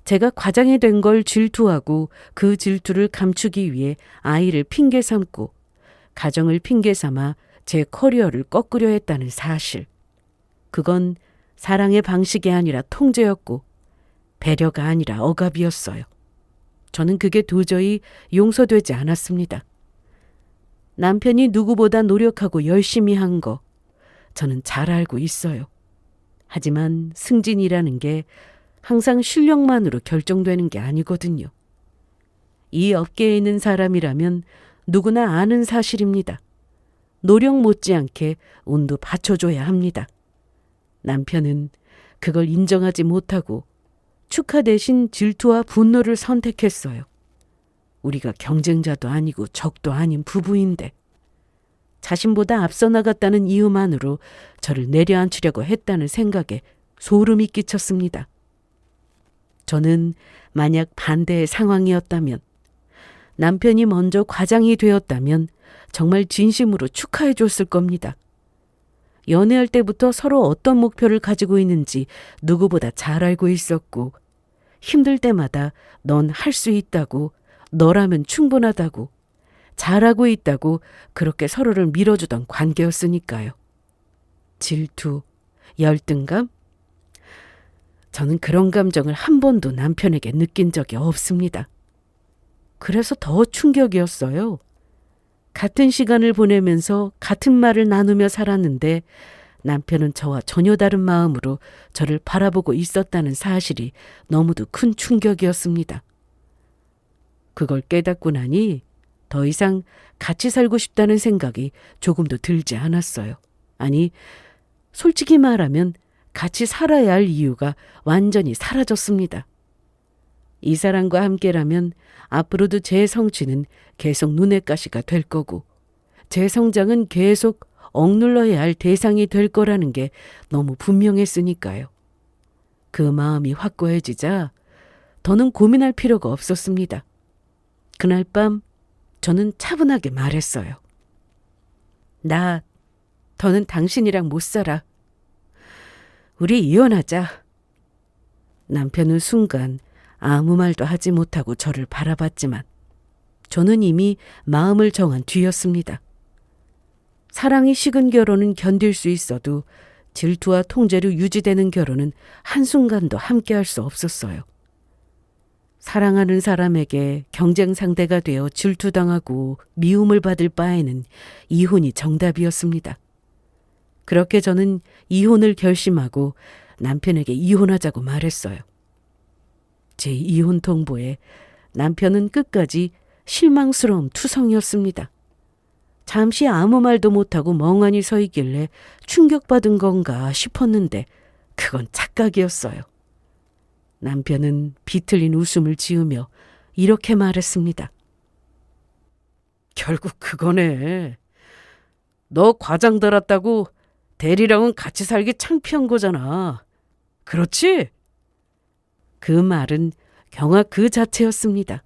제가 과장이 된 걸 질투하고 그 질투를 감추기 위해 아이를 핑계 삼고 가정을 핑계 삼아 제 커리어를 꺾으려 했다는 사실. 그건 사랑의 방식이 아니라 통제였고 배려가 아니라 억압이었어요. 저는 그게 도저히 용서되지 않았습니다. 남편이 누구보다 노력하고 열심히 한 거 저는 잘 알고 있어요. 하지만 승진이라는 게 항상 실력만으로 결정되는 게 아니거든요. 이 업계에 있는 사람이라면 누구나 아는 사실입니다. 노력 못지않게 운도 받쳐줘야 합니다. 남편은 그걸 인정하지 못하고 축하 대신 질투와 분노를 선택했어요. 우리가 경쟁자도 아니고 적도 아닌 부부인데 자신보다 앞서 나갔다는 이유만으로 저를 내려앉히려고 했다는 생각에 소름이 끼쳤습니다. 저는 만약 반대의 상황이었다면 남편이 먼저 과장이 되었다면 정말 진심으로 축하해 줬을 겁니다. 연애할 때부터 서로 어떤 목표를 가지고 있는지 누구보다 잘 알고 있었고 힘들 때마다 넌 할 수 있다고 너라면 충분하다고 잘하고 있다고 그렇게 서로를 밀어주던 관계였으니까요. 질투, 열등감? 저는 그런 감정을 한 번도 남편에게 느낀 적이 없습니다. 그래서 더 충격이었어요. 같은 시간을 보내면서 같은 말을 나누며 살았는데 남편은 저와 전혀 다른 마음으로 저를 바라보고 있었다는 사실이 너무도 큰 충격이었습니다. 그걸 깨닫고 나니 더 이상 같이 살고 싶다는 생각이 조금도 들지 않았어요. 아니, 솔직히 말하면 같이 살아야 할 이유가 완전히 사라졌습니다. 이 사람과 함께라면 앞으로도 제 성취는 계속 눈엣 가시가 될 거고 제 성장은 계속 억눌러야 할 대상이 될 거라는 게 너무 분명했으니까요. 그 마음이 확고해지자 더는 고민할 필요가 없었습니다. 그날 밤 저는 차분하게 말했어요. 나 더는 당신이랑 못 살아. 우리 이혼하자. 남편은 순간 아무 말도 하지 못하고 저를 바라봤지만 저는 이미 마음을 정한 뒤였습니다. 사랑이 식은 결혼은 견딜 수 있어도 질투와 통제로 유지되는 결혼은 한순간도 함께할 수 없었어요. 사랑하는 사람에게 경쟁 상대가 되어 질투당하고 미움을 받을 바에는 이혼이 정답이었습니다. 그렇게 저는 이혼을 결심하고 남편에게 이혼하자고 말했어요. 제 이혼 통보에 남편은 끝까지 실망스러운 투성이었습니다. 잠시 아무 말도 못하고 멍하니 서 있길래 충격받은 건가 싶었는데 그건 착각이었어요. 남편은 비틀린 웃음을 지으며 이렇게 말했습니다. 결국 그거네. 너 과장 달았다고 대리랑은 같이 살기 창피한 거잖아. 그렇지? 그 말은 경악 그 자체였습니다.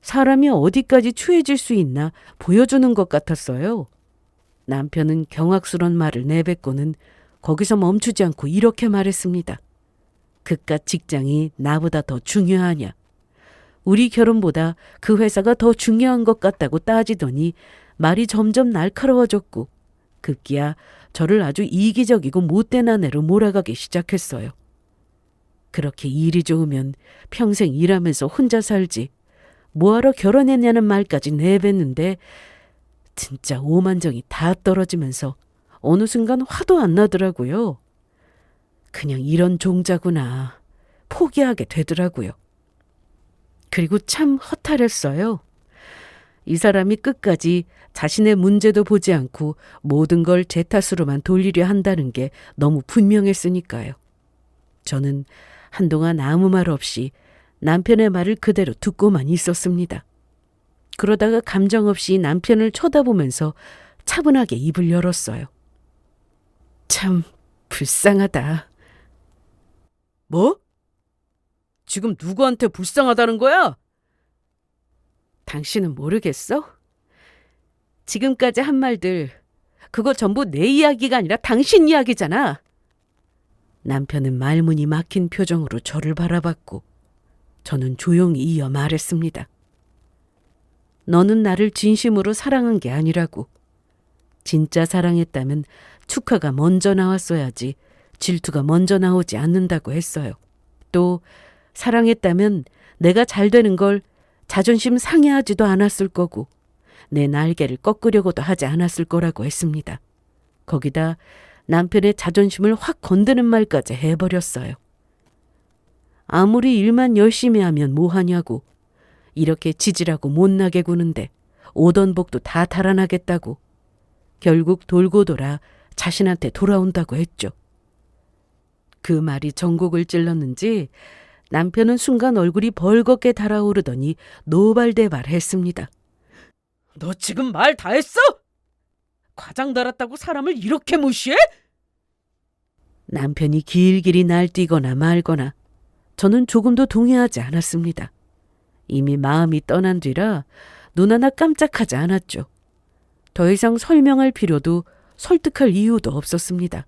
사람이 어디까지 추해질 수 있나 보여주는 것 같았어요. 남편은 경악스런 말을 내뱉고는 거기서 멈추지 않고 이렇게 말했습니다. 그깟 직장이 나보다 더 중요하냐. 우리 결혼보다 그 회사가 더 중요한 것 같다고 따지더니 말이 점점 날카로워졌고 급기야 저를 아주 이기적이고 못된 아내로 몰아가기 시작했어요. 그렇게 일이 좋으면 평생 일하면서 혼자 살지 뭐하러 결혼했냐는 말까지 내뱉는데 진짜 오만정이 다 떨어지면서 어느 순간 화도 안 나더라고요. 그냥 이런 종자구나 포기하게 되더라고요. 그리고 참 허탈했어요. 이 사람이 끝까지 자신의 문제도 보지 않고 모든 걸 제 탓으로만 돌리려 한다는 게 너무 분명했으니까요. 저는 한동안 아무 말 없이 남편의 말을 그대로 듣고만 있었습니다. 그러다가 감정 없이 남편을 쳐다보면서 차분하게 입을 열었어요. 참 불쌍하다. 뭐? 지금 누구한테 불쌍하다는 거야? 당신은 모르겠어? 지금까지 한 말들 그거 전부 내 이야기가 아니라 당신 이야기잖아. 남편은 말문이 막힌 표정으로 저를 바라봤고 저는 조용히 이어 말했습니다. 너는 나를 진심으로 사랑한 게 아니라고. 진짜 사랑했다면 축하가 먼저 나왔어야지 질투가 먼저 나오지 않는다고 했어요. 또 사랑했다면 내가 잘 되는 걸 자존심 상해하지도 않았을 거고 내 날개를 꺾으려고도 하지 않았을 거라고 했습니다. 거기다 남편의 자존심을 확 건드는 말까지 해버렸어요. 아무리 일만 열심히 하면 뭐하냐고. 이렇게 지질하고 못나게 구는데 오던 복도 다 달아나겠다고. 결국 돌고 돌아 자신한테 돌아온다고 했죠. 그 말이 전곡을 찔렀는지 남편은 순간 얼굴이 벌겋게 달아오르더니 노발대발했습니다. 너 지금 말 다 했어? 과장 달았다고 사람을 이렇게 무시해? 남편이 길길이 날뛰거나 말거나 저는 조금도 동의하지 않았습니다. 이미 마음이 떠난 뒤라 눈 하나 깜짝하지 않았죠. 더 이상 설명할 필요도 설득할 이유도 없었습니다.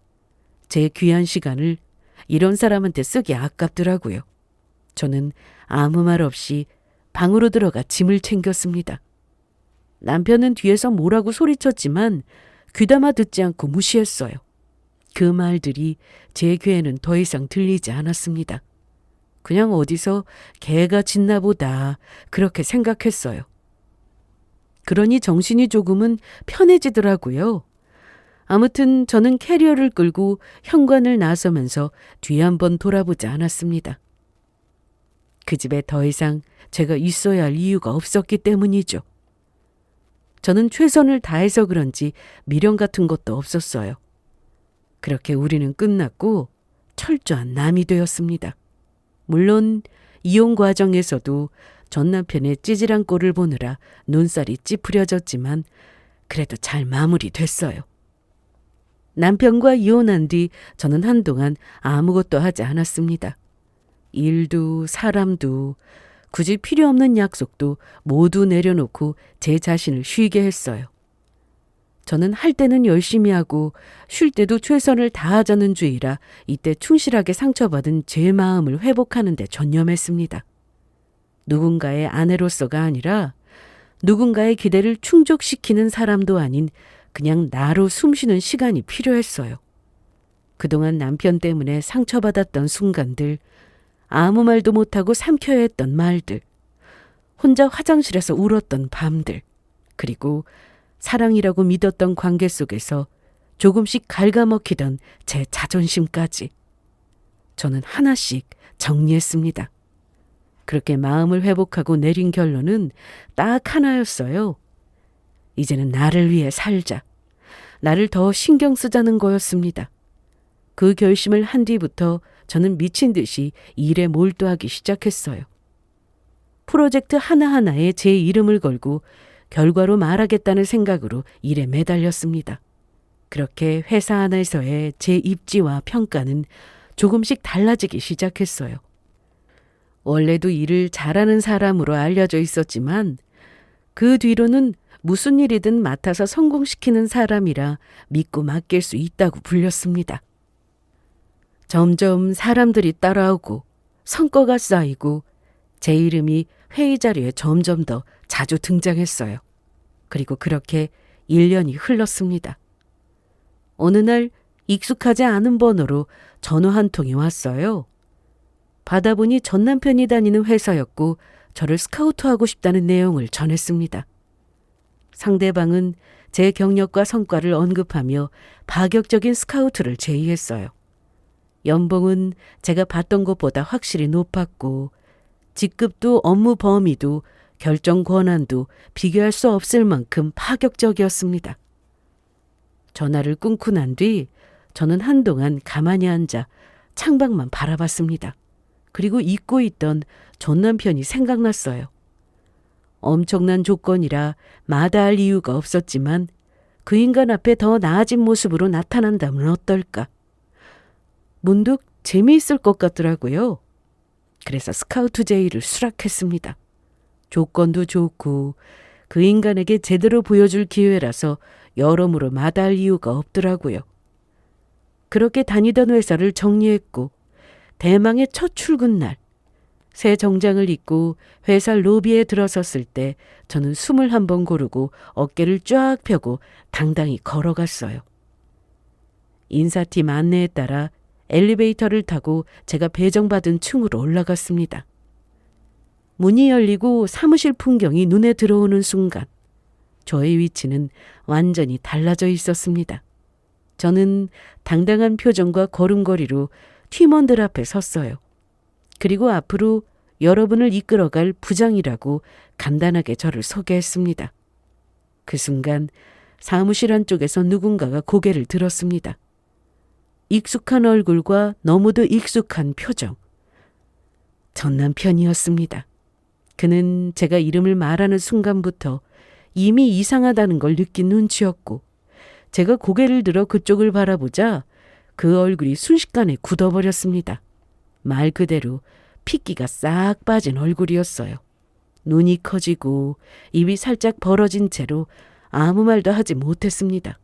제 귀한 시간을 이런 사람한테 쓰기 아깝더라고요. 저는 아무 말 없이 방으로 들어가 짐을 챙겼습니다. 남편은 뒤에서 뭐라고 소리쳤지만 귀담아 듣지 않고 무시했어요. 그 말들이 제 귀에는 더 이상 들리지 않았습니다. 그냥 어디서 개가 짖나 보다 그렇게 생각했어요. 그러니 정신이 조금은 편해지더라고요. 아무튼 저는 캐리어를 끌고 현관을 나서면서 뒤 한번 돌아보지 않았습니다. 그 집에 더 이상 제가 있어야 할 이유가 없었기 때문이죠. 저는 최선을 다해서 그런지 미련 같은 것도 없었어요. 그렇게 우리는 끝났고 철저한 남이 되었습니다. 물론 이혼 과정에서도 전 남편의 찌질한 꼴을 보느라 눈살이 찌푸려졌지만 그래도 잘 마무리됐어요. 남편과 이혼한 뒤 저는 한동안 아무것도 하지 않았습니다. 일도 사람도 굳이 필요 없는 약속도 모두 내려놓고 제 자신을 쉬게 했어요. 저는 할 때는 열심히 하고 쉴 때도 최선을 다하자는 주의라 이때 충실하게 상처받은 제 마음을 회복하는 데 전념했습니다. 누군가의 아내로서가 아니라 누군가의 기대를 충족시키는 사람도 아닌 그냥 나로 숨쉬는 시간이 필요했어요. 그동안 남편 때문에 상처받았던 순간들, 아무 말도 못하고 삼켜야 했던 말들, 혼자 화장실에서 울었던 밤들, 그리고 사랑이라고 믿었던 관계 속에서 조금씩 갉아먹히던 제 자존심까지 저는 하나씩 정리했습니다. 그렇게 마음을 회복하고 내린 결론은 딱 하나였어요. 이제는 나를 위해 살자. 나를 더 신경 쓰자는 거였습니다. 그 결심을 한 뒤부터 저는 미친 듯이 일에 몰두하기 시작했어요. 프로젝트 하나하나에 제 이름을 걸고 결과로 말하겠다는 생각으로 일에 매달렸습니다. 그렇게 회사 안에서의 제 입지와 평가는 조금씩 달라지기 시작했어요. 원래도 일을 잘하는 사람으로 알려져 있었지만 그 뒤로는 무슨 일이든 맡아서 성공시키는 사람이라 믿고 맡길 수 있다고 불렸습니다. 점점 사람들이 따라오고 성과가 쌓이고 제 이름이 회의 자리에 점점 더 자주 등장했어요. 그리고 그렇게 1년이 흘렀습니다. 어느 날 익숙하지 않은 번호로 전화 한 통이 왔어요. 받아보니 전 남편이 다니는 회사였고 저를 스카우트하고 싶다는 내용을 전했습니다. 상대방은 제 경력과 성과를 언급하며 파격적인 스카우트를 제의했어요. 연봉은 제가 받던 것보다 확실히 높았고 직급도 업무 범위도 결정 권한도 비교할 수 없을 만큼 파격적이었습니다. 전화를 끊고 난 뒤 저는 한동안 가만히 앉아 창밖만 바라봤습니다. 그리고 잊고 있던 전 남편이 생각났어요. 엄청난 조건이라 마다할 이유가 없었지만 그 인간 앞에 더 나아진 모습으로 나타난다면 어떨까? 문득 재미있을 것 같더라고요. 그래서 스카우트 제의를 수락했습니다. 조건도 좋고 그 인간에게 제대로 보여줄 기회라서 여러모로 마다할 이유가 없더라고요. 그렇게 다니던 회사를 정리했고 대망의 첫 출근 날 새 정장을 입고 회사 로비에 들어섰을 때 저는 숨을 한번 고르고 어깨를 쫙 펴고 당당히 걸어갔어요. 인사팀 안내에 따라 엘리베이터를 타고 제가 배정받은 층으로 올라갔습니다. 문이 열리고 사무실 풍경이 눈에 들어오는 순간 저의 위치는 완전히 달라져 있었습니다. 저는 당당한 표정과 걸음걸이로 팀원들 앞에 섰어요. 그리고 앞으로 여러분을 이끌어갈 부장이라고 간단하게 저를 소개했습니다. 그 순간 사무실 안쪽에서 누군가가 고개를 들었습니다. 익숙한 얼굴과 너무도 익숙한 표정. 전 남편이었습니다. 그는 제가 이름을 말하는 순간부터 이미 이상하다는 걸 느낀 눈치였고 제가 고개를 들어 그쪽을 바라보자 그 얼굴이 순식간에 굳어버렸습니다. 말 그대로 핏기가 싹 빠진 얼굴이었어요. 눈이 커지고 입이 살짝 벌어진 채로 아무 말도 하지 못했습니다.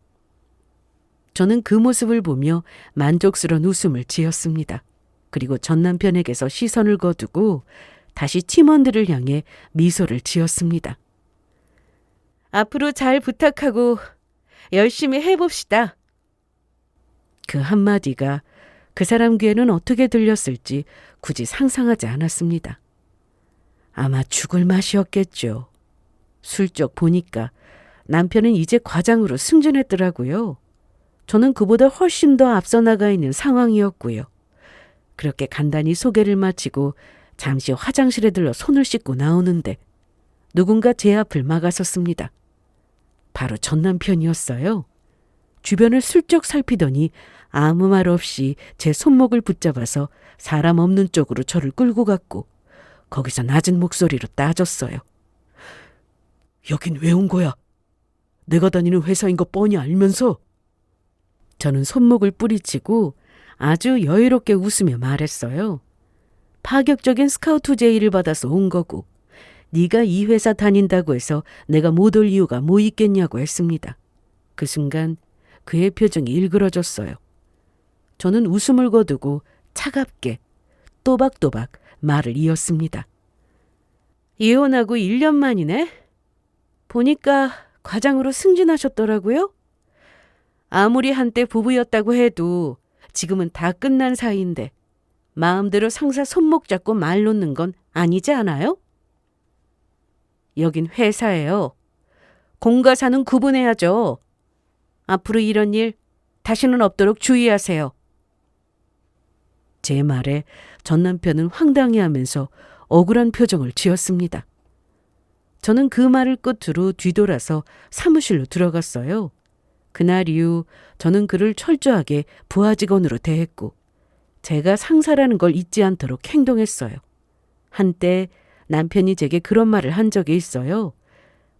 저는 그 모습을 보며 만족스러운 웃음을 지었습니다. 그리고 전 남편에게서 시선을 거두고 다시 팀원들을 향해 미소를 지었습니다. 앞으로 잘 부탁하고 열심히 해봅시다. 그 한마디가 그 사람 귀에는 어떻게 들렸을지 굳이 상상하지 않았습니다. 아마 죽을 맛이었겠죠. 슬쩍 보니까 남편은 이제 과장으로 승진했더라고요. 저는 그보다 훨씬 더 앞서 나가 있는 상황이었고요. 그렇게 간단히 소개를 마치고 잠시 화장실에 들러 손을 씻고 나오는데 누군가 제 앞을 막아섰습니다. 바로 전 남편이었어요. 주변을 슬쩍 살피더니 아무 말 없이 제 손목을 붙잡아서 사람 없는 쪽으로 저를 끌고 갔고 거기서 낮은 목소리로 따졌어요. 여긴 왜 온 거야? 내가 다니는 회사인 거 뻔히 알면서. 저는 손목을 뿌리치고 아주 여유롭게 웃으며 말했어요. 파격적인 스카우트 제의를 받아서 온 거고 네가 이 회사 다닌다고 해서 내가 못 올 이유가 뭐 있겠냐고 했습니다. 그 순간 그의 표정이 일그러졌어요. 저는 웃음을 거두고 차갑게 또박또박 말을 이었습니다. 이혼하고 1년 만이네? 보니까 과장으로 승진하셨더라고요? 아무리 한때 부부였다고 해도 지금은 다 끝난 사이인데 마음대로 상사 손목 잡고 말 놓는 건 아니지 않아요? 여긴 회사예요. 공과 사는 구분해야죠. 앞으로 이런 일 다시는 없도록 주의하세요. 제 말에 전 남편은 황당해하면서 억울한 표정을 지었습니다. 저는 그 말을 끝으로 뒤돌아서 사무실로 들어갔어요. 그날 이후 저는 그를 철저하게 부하 직원으로 대했고 제가 상사라는 걸 잊지 않도록 행동했어요. 한때 남편이 제게 그런 말을 한 적이 있어요.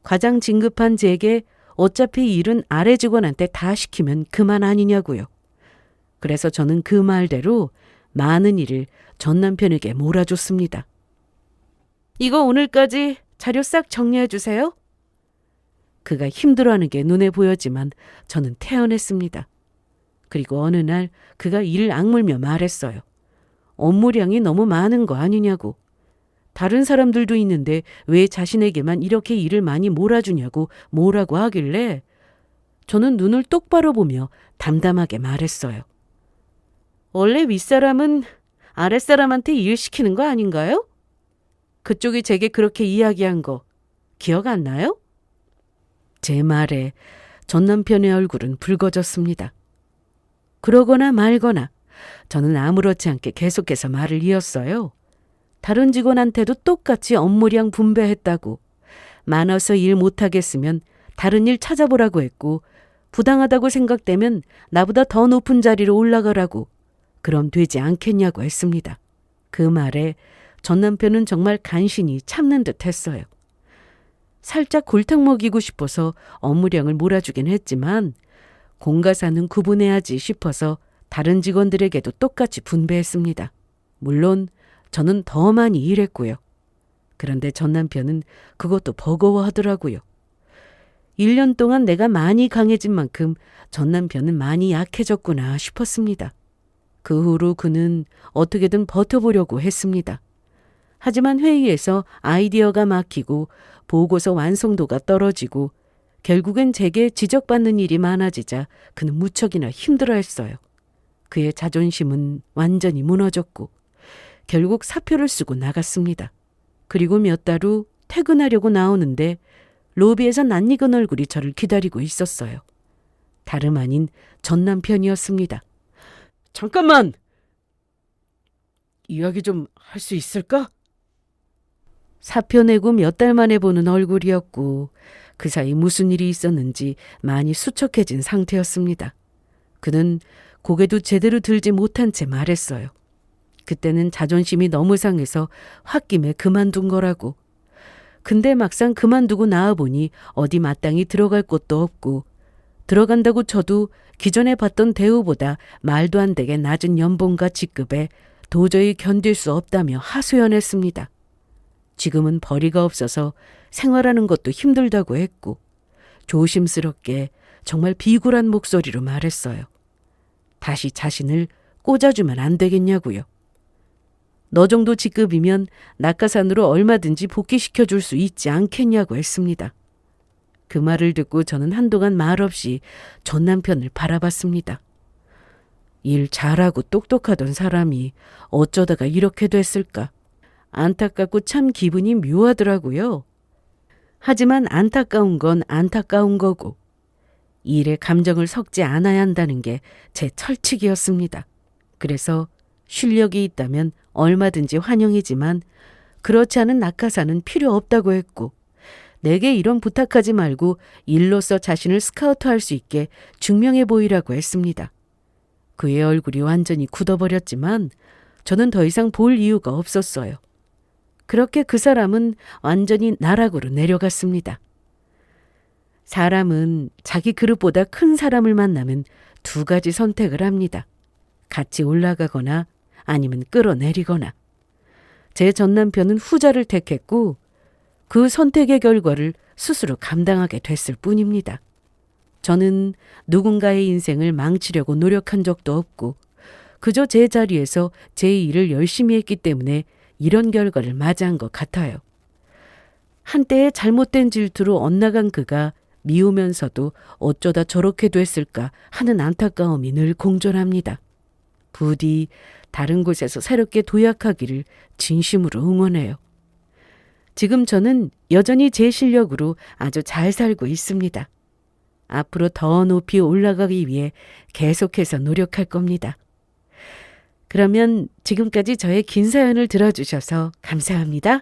과장 진급한 제게 어차피 일은 아래 직원한테 다 시키면 그만 아니냐고요. 그래서 저는 그 말대로 많은 일을 전 남편에게 몰아줬습니다. 이거 오늘까지 자료 싹 정리해 주세요. 그가 힘들어하는 게 눈에 보였지만 저는 태연했습니다. 그리고 어느 날 그가 이를 악물며 말했어요. 업무량이 너무 많은 거 아니냐고. 다른 사람들도 있는데 왜 자신에게만 이렇게 일을 많이 몰아주냐고 뭐라고 하길래 저는 눈을 똑바로 보며 담담하게 말했어요. 원래 윗사람은 아랫사람한테 일 시키는 거 아닌가요? 그쪽이 제게 그렇게 이야기한 거 기억 안 나요? 제 말에 전 남편의 얼굴은 붉어졌습니다. 그러거나 말거나 저는 아무렇지 않게 계속해서 말을 이었어요. 다른 직원한테도 똑같이 업무량 분배했다고, 많아서 일 못하겠으면 다른 일 찾아보라고 했고 부당하다고 생각되면 나보다 더 높은 자리로 올라가라고, 그럼 되지 않겠냐고 했습니다. 그 말에 전 남편은 정말 간신히 참는 듯 했어요. 살짝 골탕 먹이고 싶어서 업무량을 몰아주긴 했지만 공과사는 구분해야지 싶어서 다른 직원들에게도 똑같이 분배했습니다. 물론 저는 더 많이 일했고요. 그런데 전 남편은 그것도 버거워하더라고요. 1년 동안 내가 많이 강해진 만큼 전 남편은 많이 약해졌구나 싶었습니다. 그 후로 그는 어떻게든 버텨보려고 했습니다. 하지만 회의에서 아이디어가 막히고 보고서 완성도가 떨어지고 결국엔 제게 지적받는 일이 많아지자 그는 무척이나 힘들어했어요. 그의 자존심은 완전히 무너졌고 결국 사표를 쓰고 나갔습니다. 그리고 몇 달 후 퇴근하려고 나오는데 로비에서 낯익은 얼굴이 저를 기다리고 있었어요. 다름 아닌 전 남편이었습니다. 잠깐만! 이야기 좀 할 수 있을까? 사표 내고 몇 달 만에 보는 얼굴이었고 그 사이 무슨 일이 있었는지 많이 수척해진 상태였습니다. 그는 고개도 제대로 들지 못한 채 말했어요. 그때는 자존심이 너무 상해서 홧김에 그만둔 거라고. 근데 막상 그만두고 나와보니 어디 마땅히 들어갈 곳도 없고 들어간다고 쳐도 기존에 받던 대우보다 말도 안 되게 낮은 연봉과 직급에 도저히 견딜 수 없다며 하소연했습니다. 지금은 벌이가 없어서 생활하는 것도 힘들다고 했고 조심스럽게 정말 비굴한 목소리로 말했어요. 다시 자신을 꽂아주면 안 되겠냐고요. 너 정도 직급이면 낙하산으로 얼마든지 복귀시켜줄 수 있지 않겠냐고 했습니다. 그 말을 듣고 저는 한동안 말없이 전 남편을 바라봤습니다. 일 잘하고 똑똑하던 사람이 어쩌다가 이렇게 됐을까? 안타깝고 참 기분이 묘하더라고요. 하지만 안타까운 건 안타까운 거고 일에 감정을 섞지 않아야 한다는 게 제 철칙이었습니다. 그래서 실력이 있다면 얼마든지 환영이지만 그렇지 않은 낙하산은 필요 없다고 했고 내게 이런 부탁하지 말고 일로서 자신을 스카우트할 수 있게 증명해 보이라고 했습니다. 그의 얼굴이 완전히 굳어버렸지만 저는 더 이상 볼 이유가 없었어요. 그렇게 그 사람은 완전히 나락으로 내려갔습니다. 사람은 자기 그릇보다 큰 사람을 만나면 두 가지 선택을 합니다. 같이 올라가거나 아니면 끌어내리거나. 제 전 남편은 후자를 택했고 그 선택의 결과를 스스로 감당하게 됐을 뿐입니다. 저는 누군가의 인생을 망치려고 노력한 적도 없고 그저 제 자리에서 제 일을 열심히 했기 때문에 이런 결과를 맞이한 것 같아요. 한때의 잘못된 질투로 엇나간 그가 미우면서도 어쩌다 저렇게 됐을까 하는 안타까움이 늘 공존합니다. 부디 다른 곳에서 새롭게 도약하기를 진심으로 응원해요. 지금 저는 여전히 제 실력으로 아주 잘 살고 있습니다. 앞으로 더 높이 올라가기 위해 계속해서 노력할 겁니다. 그러면 지금까지 저의 긴 사연을 들어주셔서 감사합니다.